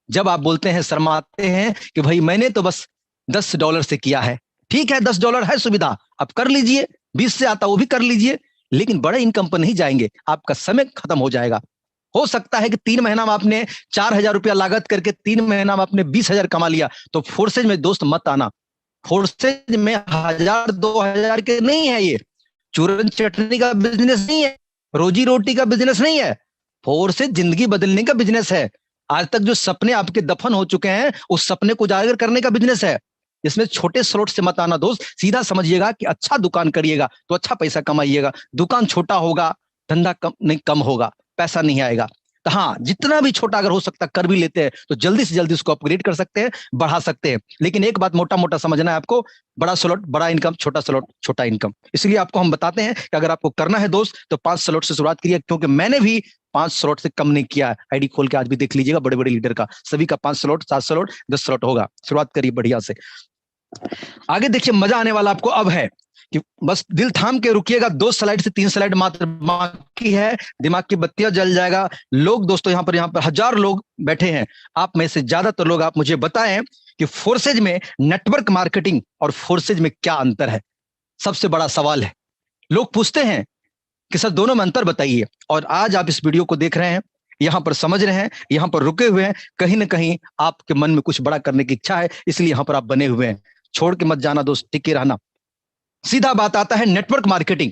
जब आप बोलते हैं, शर्माते हैं कि भाई मैंने तो बस $10 से किया है, ठीक है $10 है सुविधा, आप कर लीजिए, 20 से आता वो भी कर लीजिए, लेकिन बड़े इनकम पर नहीं जाएंगे, आपका समय खत्म हो जाएगा। हो सकता है कि 3 महीना में आपने 4,000 रुपया लागत करके 3 महीना में आपने 20,000 कमा लिया, तो फोर्सेज में दोस्त मत आना। फोर्सेज में 1,000 2,000 के नहीं है, ये चूरन चटनी का बिजनेस नहीं है, रोजी रोटी का बिजनेस नहीं है, फोर्सेज जिंदगी बदलने का बिजनेस है। आज तक जो सपने आपके दफन हो चुके हैं उस सपने को उजागर करने का बिजनेस है। इसमें छोटे स्लॉट से मत आना दोस्त, सीधा समझिएगा कि अच्छा दुकान करिएगा तो अच्छा पैसा कमाइएगा। दुकान छोटा होगा, धंधा कम नहीं कम होगा, पैसा नहीं आएगा। तो हाँ, जितना भी छोटा अगर हो सकता कर भी लेते हैं तो जल्दी से जल्दी उसको अपग्रेड कर सकते हैं, बढ़ा सकते हैं। लेकिन एक बात मोटा मोटा समझना है आपको, बड़ा स्लॉट बड़ा इनकम, छोटा स्लॉट छोटा इनकम। इसलिए आपको हम बताते हैं कि अगर आपको करना है दोस्त तो 5 स्लॉट से शुरुआत करिए, क्योंकि मैंने भी 5 स्लॉट से कम नहीं किया है। आईडी खोल के आज भी देख लीजिएगा, बड़े बड़े लीडर का सभी का 5 स्लॉट 7 स्लॉट 10 स्लॉट होगा। शुरुआत करिए बढ़िया से। आगे देखिए, मजा आने वाला आपको अब है कि बस दिल थाम के रुकिएगा, 2 स्लाइड से 3 स्लाइड मात्र बाकी है, दिमाग की बत्तियां जल जाएगा। लोग दोस्तों यहाँ पर 1000 लोग बैठे हैं, आप में से ज्यादातर लोग आप मुझे बताएं कि फोर्सेज में नेटवर्क मार्केटिंग और फोर्सेज में क्या अंतर है। सबसे बड़ा सवाल है, लोग पूछते हैं कि सर दोनों में अंतर बताइए। और आज आप इस वीडियो को देख रहे हैं, यहां पर समझ रहे हैं, यहां पर रुके हुए हैं, कहीं ना कहीं आपके मन में कुछ बड़ा करने की इच्छा है, इसलिए यहां पर आप बने हुए हैं। छोड़ के मत जाना दोस्त, टिके रहना। सीधा बात आता है नेटवर्क मार्केटिंग।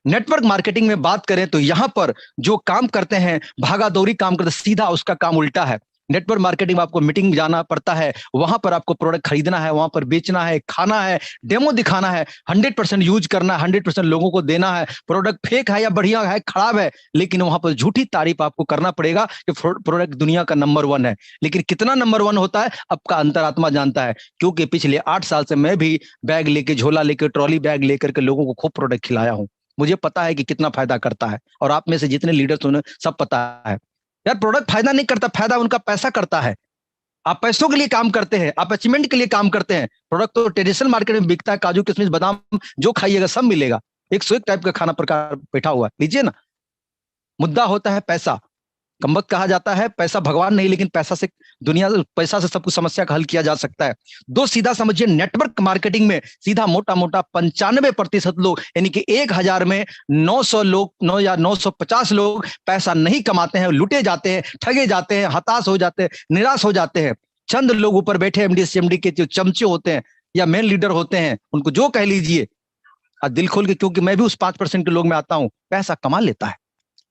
नेटवर्क मार्केटिंग में बात करें तो यहां पर जो काम करते हैं, भागा दौड़ी काम करते, सीधा उसका काम उल्टा है। नेटवर्क मार्केटिंग में आपको मीटिंग जाना पड़ता है, वहां पर आपको प्रोडक्ट खरीदना है, वहां पर बेचना है, खाना है, डेमो दिखाना है, 100% यूज करना है, 100% लोगों को देना है। प्रोडक्ट फेक है या बढ़िया है, खराब है, लेकिन वहां पर झूठी तारीफ आपको करना पड़ेगा कि प्रोडक्ट दुनिया का नंबर 1 है। लेकिन कितना नंबर 1 होता है आपका अंतरात्मा जानता है, क्योंकि पिछले 8 साल से मैं भी बैग लेके, झोला लेके, ट्रॉली बैग लेकर के लोगों को खूब प्रोडक्ट खिलाया हूं। मुझे पता है कि कितना फायदा करता है, और आप में से जितने लीडर्स उन्हें सब पता है। यार प्रोडक्ट फायदा नहीं करता, फायदा उनका पैसा करता है। आप पैसों के लिए काम करते हैं, आप अचीवमेंट के लिए काम करते हैं। प्रोडक्ट तो ट्रेडिशनल मार्केट में बिकता है, काजू किशमिश बादाम जो खाइएगा सब मिलेगा, 101 टाइप का खाना प्रकार बैठा हुआ है, लीजिए ना। मुद्दा होता है पैसा। कम्बख्त कहा जाता है, पैसा भगवान नहीं, लेकिन पैसा से सब कुछ समस्या का हल किया जा सकता है। दो सीधा समझिए, नेटवर्क मार्केटिंग में सीधा मोटा मोटा 95% लोग, यानी कि 1000 में 900 लोग, 9 या 950 लोग पैसा नहीं कमाते हैं, लुटे जाते हैं, ठगे जाते हैं, हताश हो जाते हैं, निराश हो जाते हैं। चंद लोग ऊपर बैठे एमडी सीएमडी के जो चमचे होते हैं या मेन लीडर होते हैं, उनको जो कह लीजिए, और दिल खोल के, क्योंकि मैं भी उस 5% के लोग में आता हूं, पैसा कमा लेता है,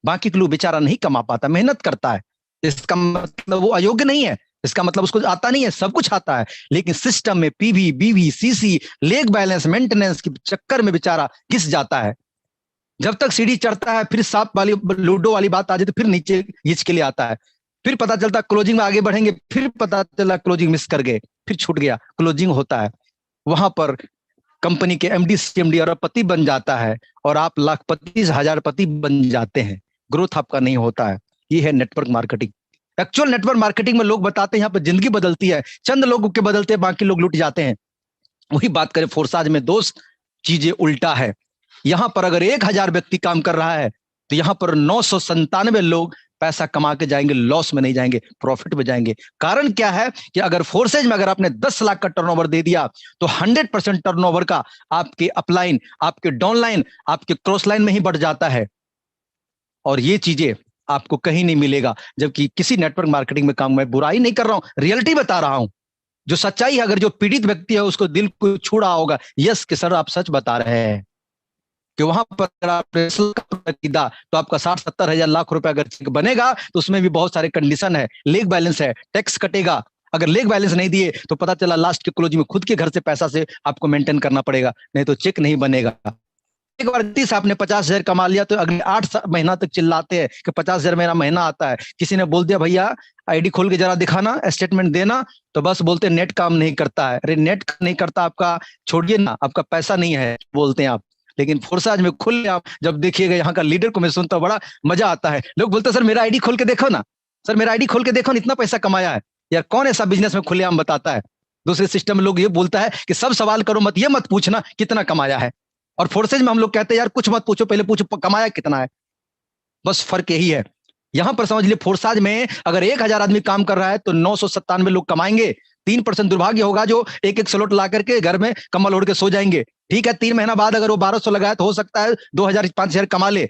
बाकी के लोग बेचारा नहीं कमा पाता, मेहनत करता है। इसका मतलब वो अयोग्य नहीं है, इसका मतलब उसको आता नहीं है, सब कुछ आता है, लेकिन सिस्टम में पीवी बीवी सीसी लेग बैलेंस मेंटेनेंस के चक्कर में बेचारा घिस जाता है। जब तक सीढ़ी चढ़ता है, फिर सांप वाली लूडो वाली बात आ जाती, फिर नीचे घिंच के लिए आता है। फिर पता चलता क्लोजिंग में आगे बढ़ेंगे, फिर पता चला क्लोजिंग मिस कर गए, फिर छूट गया, क्लोजिंग होता है। वहां पर कंपनी के एमडी सीएमडी अरबपति बन जाता है और आप लाखपति हजारपति बन जाते हैं। ग्रोथ आपका नहीं होता है। ये है network marketing. Actual network marketing में लोग बताते हैं यहाँ पर जिंदगी बदलती है, चंद लोगों के बदलते हैं, बाकी लोग लुट जाते हैं। वही बात करें फोर्साज में दोस्त, चीजें उल्टा है। यहां पर अगर 1000 व्यक्ति काम कर रहा है तो यहां पर 997 लोग पैसा कमा के जाएंगे, लॉस में नहीं जाएंगे, प्रॉफिट में जाएंगे। कारण क्या है कि अगर फोर्सेज में अगर आपने 10 लाख का टर्नओवर दे दिया तो 100% टर्नओवर का आपके अपलाइन, आपके डाउनलाइन, आपके क्रॉस लाइन में ही बढ़ जाता है। और ये चीजें आपको कहीं नहीं मिलेगा। जबकि किसी नेटवर्क मार्केटिंग में काम, मैं बुराई नहीं कर रहा हूं, रियलिटी बता रहा हु। जो सच्चाई है, अगर जो पीड़ित व्यक्ति है उसको दिल को छू रहा होगा, यस कि सर आप सच बता रहे हैं, कि वहां पर तो आपका 60-70 हजार लाख रुपए अगर चेक बनेगा तो उसमें भी बहुत सारे कंडीशन है, लेग बैलेंस है, टैक्स कटेगा। अगर लेग बैलेंस नहीं दिए तो पता चला लास्ट के क्लोज में खुद के घर से पैसा से आपको मेंटेन करना पड़ेगा, नहीं तो चेक नहीं बनेगा। एक बार गलती से आपने 50,000 कमा लिया तो अगले 8 महीना तक चिल्लाते हैं कि 50,000 मेरा महीना आता है। किसी ने बोल दिया भैया आईडी खोल के जरा दिखाना, स्टेटमेंट देना, तो बस बोलते नेट काम नहीं करता है। अरे नेट नहीं करता आपका छोड़िए ना, आपका पैसा नहीं है बोलते हैं आप। लेकिन फोर्साज में खुल आप जब देखिएगा, यहाँ का लीडर को मैं सुनता हूं, बड़ा मजा आता है। लोग बोलते सर मेरा आईडी खोल के देखो ना, सर मेरा आईडी खोल के देखो ना, इतना पैसा कमाया है। यार कौन ऐसा बिजनेस में खुलेआम बताता है? दूसरे सिस्टम में लोग ये बोलता है कि सब सवाल करो मत, ये मत पूछना कितना कमाया है। और फोर्सेज में हम लोग कहते हैं यार कुछ मत पूछो, पहले पूछो कमाया कितना है। बस फर्क यही है। यहां पर समझ लिए फोर्साज में अगर 1000 आदमी काम कर रहा है तो 997 लोग कमाएंगे। 3% दुर्भाग्य होगा जो एक एक स्लॉट ला करके घर में कम्बल ओढ़ के सो जाएंगे। ठीक है, 3 महीना बाद अगर वो 1200 लगाए तो हो सकता है 2000-5000 कमा ले,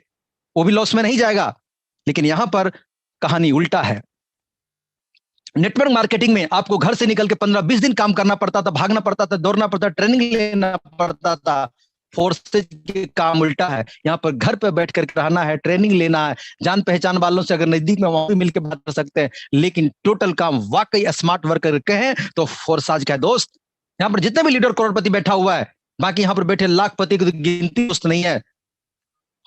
वो भी लॉस में नहीं जाएगा। लेकिन यहां पर कहानी उल्टा है। नेटवर्क मार्केटिंग में आपको घर से निकल के 15-20 दिन काम करना पड़ता था, भागना पड़ता था, दौड़ना पड़ता था, ट्रेनिंग लेना पड़ता था। फोर्सेज के काम उल्टा है। यहाँ पर घर पर बैठ कर रहना है, ट्रेनिंग लेना है, जान पहचान वालों से अगर नजदीक में वहां भी मिलकर बात कर सकते हैं। लेकिन टोटल काम वाकई स्मार्ट वर्कर कहें तो फोर्साज का दोस्त। यहाँ पर जितने भी लीडर करोड़पति बैठा हुआ है, बाकी यहाँ पर बैठे लाखपति की गिनती दोस्त नहीं है,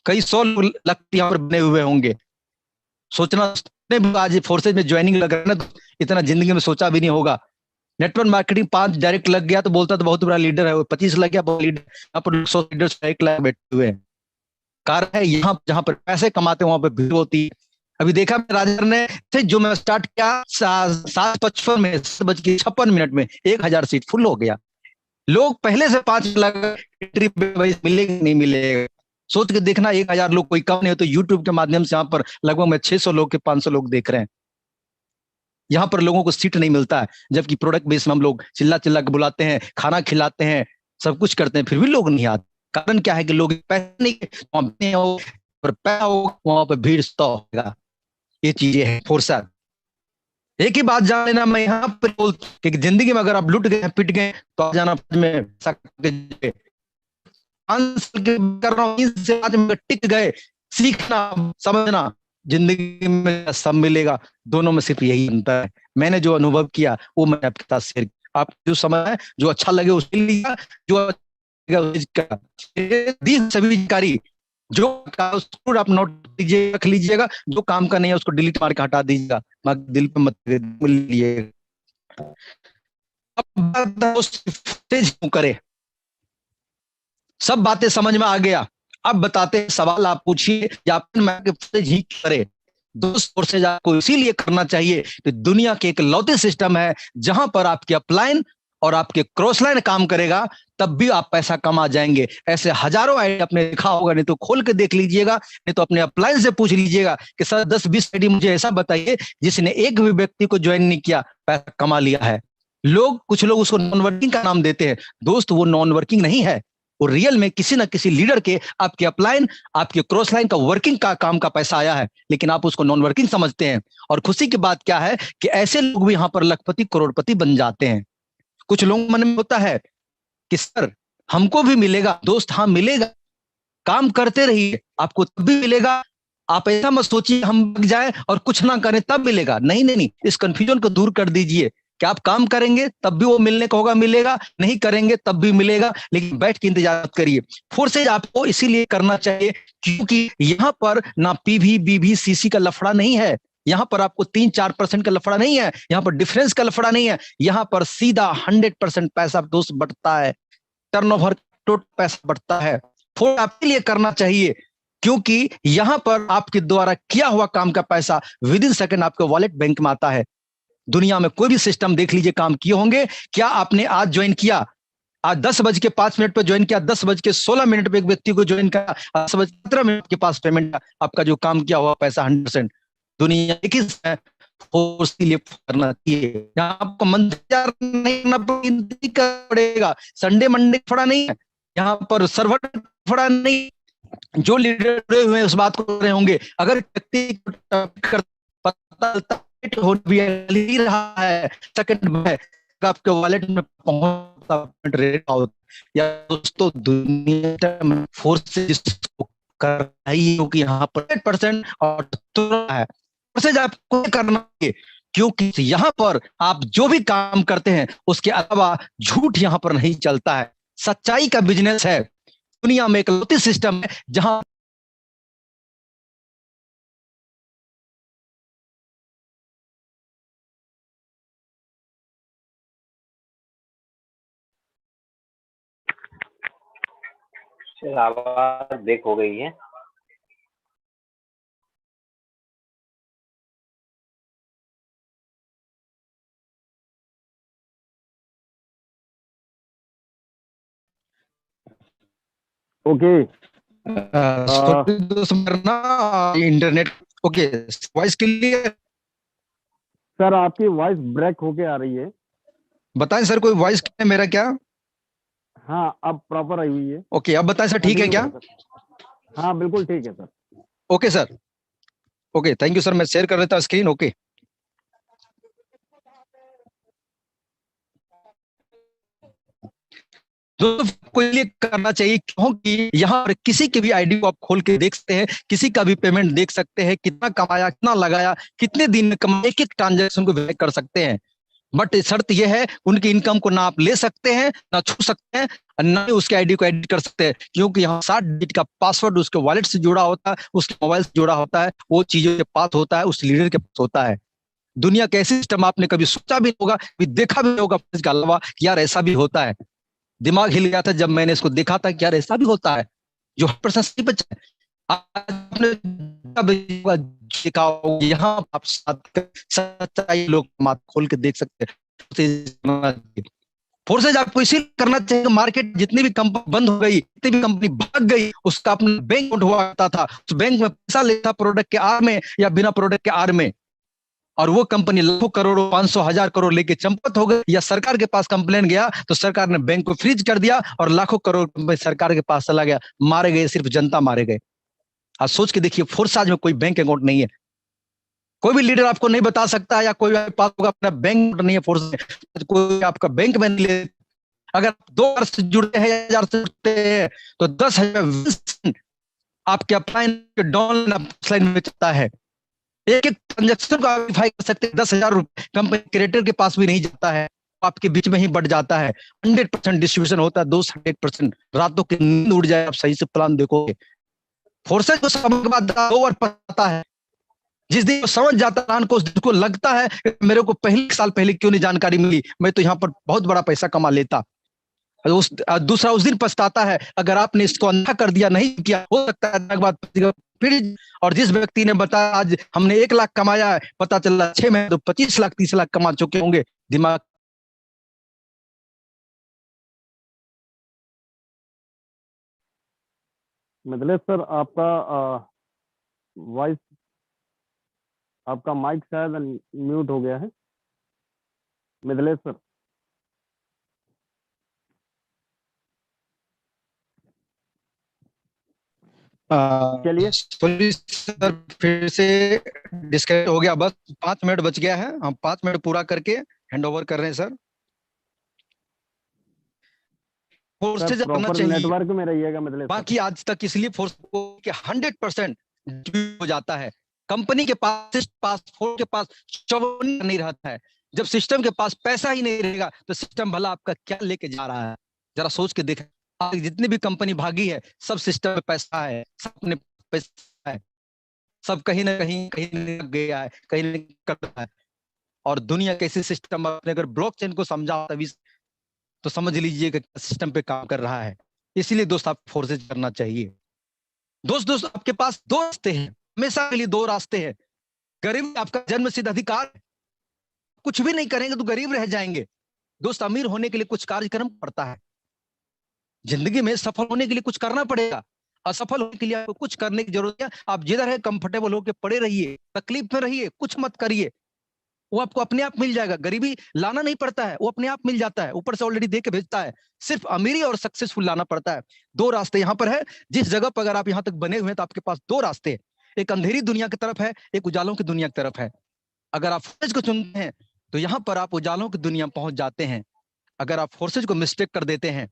कई 100 लाख यहाँ पर बने हुए होंगे। सोचना आज फोर्सेज में ज्वाइनिंग लग रहा है ना, इतना जिंदगी में सोचा भी नहीं होगा। नेटवर्क मार्केटिंग 5 डायरेक्ट लग गया तो बोलता तो बहुत बड़ा लीडर है, 25 लग गया बहुत लीडर। यहाँ पर 100 लीडर 1 लाख बैठे हुए हैं। कारण है यहाँ जहां पर पैसे कमाते वहां पर भीड़ होती है। अभी देखा राजर ने जो मैं स्टार्ट किया 7:55 में 7:56 में 1000 सीट फुल हो गया। लोग पहले से 5 लाख मिलेगा नहीं मिलेगा सोच के देखना। 1000 लोग कोई कम नहीं हो तो यूट्यूब के माध्यम से यहाँ पर लगभग में 600 लोग के 500 लोग देख रहे हैं। यहाँ पर लोगों को सीट नहीं मिलता है, जबकि प्रोडक्ट बेस में हम लोग चिल्ला चिल्ला के बुलाते हैं, खाना खिलाते हैं, सब कुछ करते हैं, फिर भी लोग नहीं आते। कारण क्या है कि लोग पैसे नहीं वहां पर भीड़ होगा। ये चीजें हैं फोर्सा। एक ही बात जान लेना, मैं यहाँ पर बोलता कि जिंदगी में अगर आप लुट गए पिट गए तो आप जाना में 5 साल के टिक गए, सीखना समझना, जिंदगी में सब मिलेगा। दोनों में सिर्फ यही अंतर है। मैंने जो अनुभव किया वो मैं आपके साथ शेयर किया। आप जो समय है जो अच्छा लगे उसके लिए, जो सभी जानकारी जो आप नोट लीजिए, रख लीजिएगा। जो काम का नहीं है उसको डिलीट मार के हटा दीजिएगा, दिल पे मत लीजिएगा। अब करे, सब बातें समझ में आ गया। अब बताते सवाल आप पूछिए या ही करे। दोस्त फोर्सेज आपको इसीलिए करना चाहिए कि दुनिया के एक लौते सिस्टम है जहां पर आपके अपलाइन और आपके क्रॉस लाइन काम करेगा, तब भी आप पैसा कमा जाएंगे। ऐसे हजारों आईडी आपने देखा होगा, नहीं तो खोल के देख लीजिएगा, नहीं तो अपने अपलाइन से पूछ लीजिएगा कि सर 10-20 आईडी मुझे ऐसा बताइए जिसने एक भी व्यक्ति को ज्वाइन नहीं किया पैसा कमा लिया है। कुछ लोग उसको नॉन वर्किंग का नाम देते हैं। दोस्त वो नॉन वर्किंग नहीं है, वो रियल में किसी ना किसी लीडर के आपके अपलाइन आपके क्रॉस लाइन का वर्किंग का काम का पैसा आया है, लेकिन आप उसको नॉन वर्किंग समझते हैं। और खुशी की बात क्या है कि ऐसे लोग भी यहाँ पर लखपति करोड़पति बन जाते हैं। कुछ लोग मन में होता है कि सर हमको भी मिलेगा। दोस्त हाँ मिलेगा, काम करते रहिए, आपको तब भी मिलेगा। आप ऐसा मत सोचिए हम लग जाए और कुछ ना करें तब मिलेगा। नहीं नहीं नहीं, इस कंफ्यूजन को दूर कर दीजिए कि आप काम करेंगे तब भी वो मिलने को होगा, मिलेगा, नहीं करेंगे तब भी मिलेगा, लेकिन बैठ के इंतजार करिए। फोर्सेज आपको इसीलिए करना चाहिए क्योंकि यहाँ पर ना पीवी बीवी सीसी का लफड़ा नहीं है। यहाँ पर आपको 3-4% का लफड़ा नहीं है, यहाँ पर डिफरेंस का लफड़ा नहीं है। यहाँ पर सीधा 100% पैसा दोस्त बढ़ता है, टर्नओवर टोटल पैसा बढ़ता है। फोर्स आपके लिए करना चाहिए क्योंकि यहाँ पर आपके द्वारा किया हुआ काम का पैसा विद इन सेकंड आपके वॉलेट बैंक में आता है। दुनिया में कोई भी सिस्टम देख लीजिए काम किए होंगे। क्या आपने आज ज्वाइन किया, आज 10:05 पे ज्वाइन किया, 10:16 पे एक व्यक्ति को ज्वाइन किया, 10:17 के पास पेमेंट, आपका जो काम किया हुआ पैसा 100%। दुनिया एक ही फोर्स के लिए करना चाहिए। यहाँ आपको मंदिर नहीं करना पड़ेगा, संडे मंडे थोड़ा नहीं है, यहाँ पर सर्वर थोड़ा नहीं, जो लीडर जुड़े हुए हैं उस बात को कर रहे होंगे। अगर व्यक्ति पता ही रहा है सेकंड में आपके वॉलेट में पहुंचता या दोस्तों, दुनिया फोर्सेस कर रही हो कि यहाँ पर 100% और है आपको करना है, क्योंकि यहाँ पर आप जो भी काम करते हैं उसके अलावा झूठ यहाँ पर नहीं चलता है, सच्चाई का बिजनेस है। दुनिया में एक सिस्टम है जहां आवाज ब्रेक हो गई है। Okay internet okay, voice clear? Sir आपकी वॉइस ब्रेक होके आ रही है। बताएं सर, कोई वॉइस है मेरा क्या? हाँ अब प्रॉपर आई हुई है। ओके, अब बताएं सर, ठीक है क्या? हाँ बिल्कुल ठीक है sir. Okay sir, okay, thank you sir. मैं शेयर कर देता हूं स्क्रीन। ओके, दोस्तों लिए करना चाहिए, क्योंकि यहाँ पर किसी की भी आईडी को आप खोल के देख सकते हैं, किसी का भी पेमेंट देख सकते हैं, कितना कमाया, कितना लगाया, कितने दिन में कमाया, एक एक ट्रांजेक्शन को वेरीफाई कर सकते हैं। बट शर्त यह है, उनकी इनकम को ना आप ले सकते हैं, ना छू सकते हैं, ना ही उसके आईडी को एडिट कर सकते हैं, क्योंकि यहाँ 7 डिजिट का पासवर्ड उसके वॉलेट से जुड़ा होता है, उसके मोबाइल से जुड़ा होता है, वो चीजों के पास होता है, उस लीडर के पास होता है। दुनिया का ऐसी सिस्टम आपने कभी सोचा भी होगा, कभी देखा भी होगा इसके अलावा कि यार ऐसा भी होता है। दिमाग हिल गया था जब मैंने इसको देखा था कि यार ऐसा भी होता है, जो 100% बचा है। आपने देखा होगा, यहाँ आप सच्चाई लोग माथ खोल के देख सकते हैं। फोर्सेज आपको इसीलिए करना चाहिए, मार्केट जितनी भी कंपनी बंद हो गई, जितनी भी कंपनी भाग गई, उसका अपना बैंक हुआ करता था, उस बैंक में पैसा लेता प्रोडक्ट के आर में या बिना प्रोडक्ट के आर में, और वो कंपनी लाखों करोड़ों 500 हजार करोड़ लेके चंपत हो गई, या सरकार के पास कंप्लेन गया तो सरकार ने बैंक को फ्रीज कर दिया और लाखों करोड़ सरकार के पास चला गया, मारे गए, सिर्फ जनता मारे गए। आज सोच के देखिए, फोर्साज में कोई बैंक अकाउंट नहीं है, कोई भी लीडर आपको नहीं बता सकता, या कोई पास होगा अपना बैंक नहीं है फोर्स में, कोई आपका बैंक में नहीं ले। अगर 2,000 से जुड़ते हैं, 1,000 से जुड़ते हैं, तो 10,000 आपके अपलाइन डाउन में चलता है। एक एक ट्रांजेक्शन को आप वेरीफाई कर सकते हैं। 10,000 रुपए कंपनी क्रिएटर के पास भी नहीं जाता है, आपके बीच में ही बढ़ जाता है। 100% डिस्ट्रीब्यूशन होता है, 200%। रातों की नींद उड़ जाए, आप सही से प्लान देखोगे। फोर्सेज को समझ के बाद 2 बार पता है, जिस दिन समझ जाता है को, उस दिन को लगता है मेरे को पहले साल पहले क्यों नहीं जानकारी मिली, मैं तो यहाँ पर बहुत बड़ा पैसा कमा लेता। दूसरा उस दिन पछताता है, अगर आपने इसको अंधा कर दिया, नहीं किया, हो सकता है फिर। और जिस व्यक्ति ने बताया आज हमने 1 लाख कमाया है, पता चला 6 महीने तो 25 लाख 30 लाख कमा चुके होंगे। दिमाग मतलब सर आपका वॉइस, आपका माइक शायद म्यूट हो गया है मिथिलेश सर। चलिए सर, फिर से डिस्कनेक्ट हो गया, बस 5 मिनट बच गया है, हम 5 मिनट पूरा करके हैंड ओवर कर रहे हैं सर। फोर्सेज अपना चाहिए, नेटवर्क में रहिएगा मिथिलेश। बाकी आज तक इसलिए फोर्स को 100% हो जाता है। कंपनी के पास पासपोर्ट के पास 54 नहीं रहता है। जब सिस्टम के पास पैसा ही नहीं रहेगा तो सिस्टम भला आपका क्या लेके जा रहा है, जरा सोच के देखें। जितनी भी कंपनी भागी है, सब सिस्टम में पैसा है, सब अपने पैसा है, सब कहीं ना कहीं गया है, कहीं ना करता है। और दुनिया कैसे सिस्टम, अपने अगर ब्लॉकचेन को समझा तभी तो समझ लीजिए कि सिस्टम पे काम कर रहा है। इसीलिए दोस्त आप फोर्सेज करना चाहिए। दोस्त आपके पास 2 रास्ते हैं, हमेशा के लिए 2 रास्ते हैं। गरीब आपका जन्म सिद्ध अधिकार, कुछ भी नहीं करेंगे तो गरीब रह जाएंगे। दोस्त, अमीर होने के लिए कुछ कार्यक्रम पड़ता है, जिंदगी में सफल होने के लिए कुछ करना पड़ेगा। असफल होने के लिए आपको कुछ करने की जरूरत है। आप जिधर है कंफर्टेबल होकर पड़े रहिए, तकलीफ में रहिए, कुछ मत करिए, वो आपको अपने आप मिल जाएगा। गरीबी लाना नहीं पड़ता है, वो अपने आप मिल जाता है, ऊपर से ऑलरेडी दे के भेजता है। सिर्फ अमीरी और सक्सेसफुल लाना पड़ता है। दो रास्ते यहाँ पर है। जिस जगह पर अगर आप यहाँ तक बने हुए हैं तो आपके पास दो रास्ते हैं। एक अंधेरी दुनिया की तरफ है, एक उजालों की दुनिया की तरफ है। अगर आप फोर्सेज को चुनते हैं तो यहाँ पर आप उजालों की दुनिया में पहुंच जाते हैं। अगर आप फोर्सेज को मिस्टेक कर देते हैं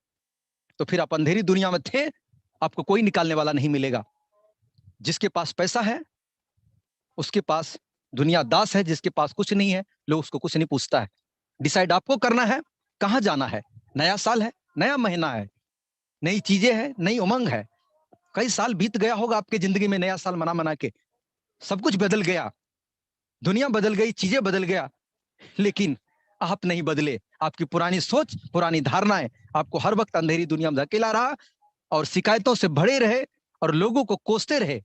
तो फिर आप अंधेरी दुनिया में थे, आपको कोई निकालने वाला नहीं मिलेगा। जिसके पास पैसा है उसके पास दुनिया दास है, जिसके पास कुछ नहीं है लोग उसको कुछ नहीं पूछता है। डिसाइड आपको करना है कहां जाना है। नया साल है, नया महीना है, नई चीजें हैं, नई उमंग है। कई साल बीत गया होगा आपके जिंदगी में, नया साल मना मना के सब कुछ बदल गया, दुनिया बदल गई, चीजें बदल गया, लेकिन आप नहीं बदले। आपकी पुरानी सोच, पुरानी धारणाएं आपको हर वक्त अंधेरी दुनिया में धकेला रहा और शिकायतों से भरे रहे और लोगों को कोसते रहे।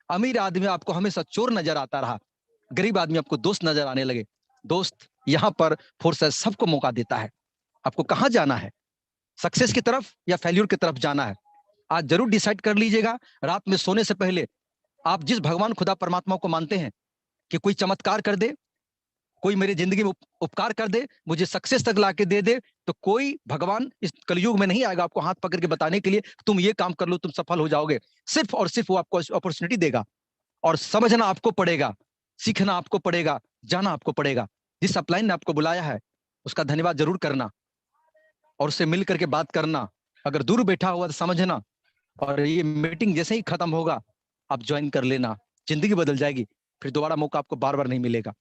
अमीर आदमी आपको हमेशा चोर नजर आता रहा, गरीब आदमी आपको दोस्त नजर आने लगे। दोस्त यहाँ पर फोर्सेस सबको मौका देता है। आपको कहां जाना है, सक्सेस की तरफ या फेल्यूर की तरफ जाना है, आज जरूर डिसाइड कर लीजिएगा। रात में सोने से पहले आप जिस भगवान खुदा परमात्मा को मानते हैं कि कोई चमत्कार कर दे, कोई मेरी जिंदगी में उपकार कर दे, मुझे सक्सेस तक लाके दे दे, तो कोई भगवान इस कलयुग में नहीं आएगा आपको हाथ पकड़ के बताने के लिए तुम ये काम कर लो तुम सफल हो जाओगे। सिर्फ और सिर्फ वो आपको अपॉर्चुनिटी देगा और समझना आपको पड़ेगा, सीखना आपको पड़ेगा, जाना आपको पड़ेगा। जिस अपलाइन ने आपको बुलाया है उसका धन्यवाद जरूर करना और उससे मिल करके बात करना। अगर दूर बैठा हुआ तो समझना, और ये मीटिंग जैसे ही खत्म होगा आप ज्वाइन कर लेना, जिंदगी बदल जाएगी। फिर दोबारा मौका आपको बार बार नहीं मिलेगा।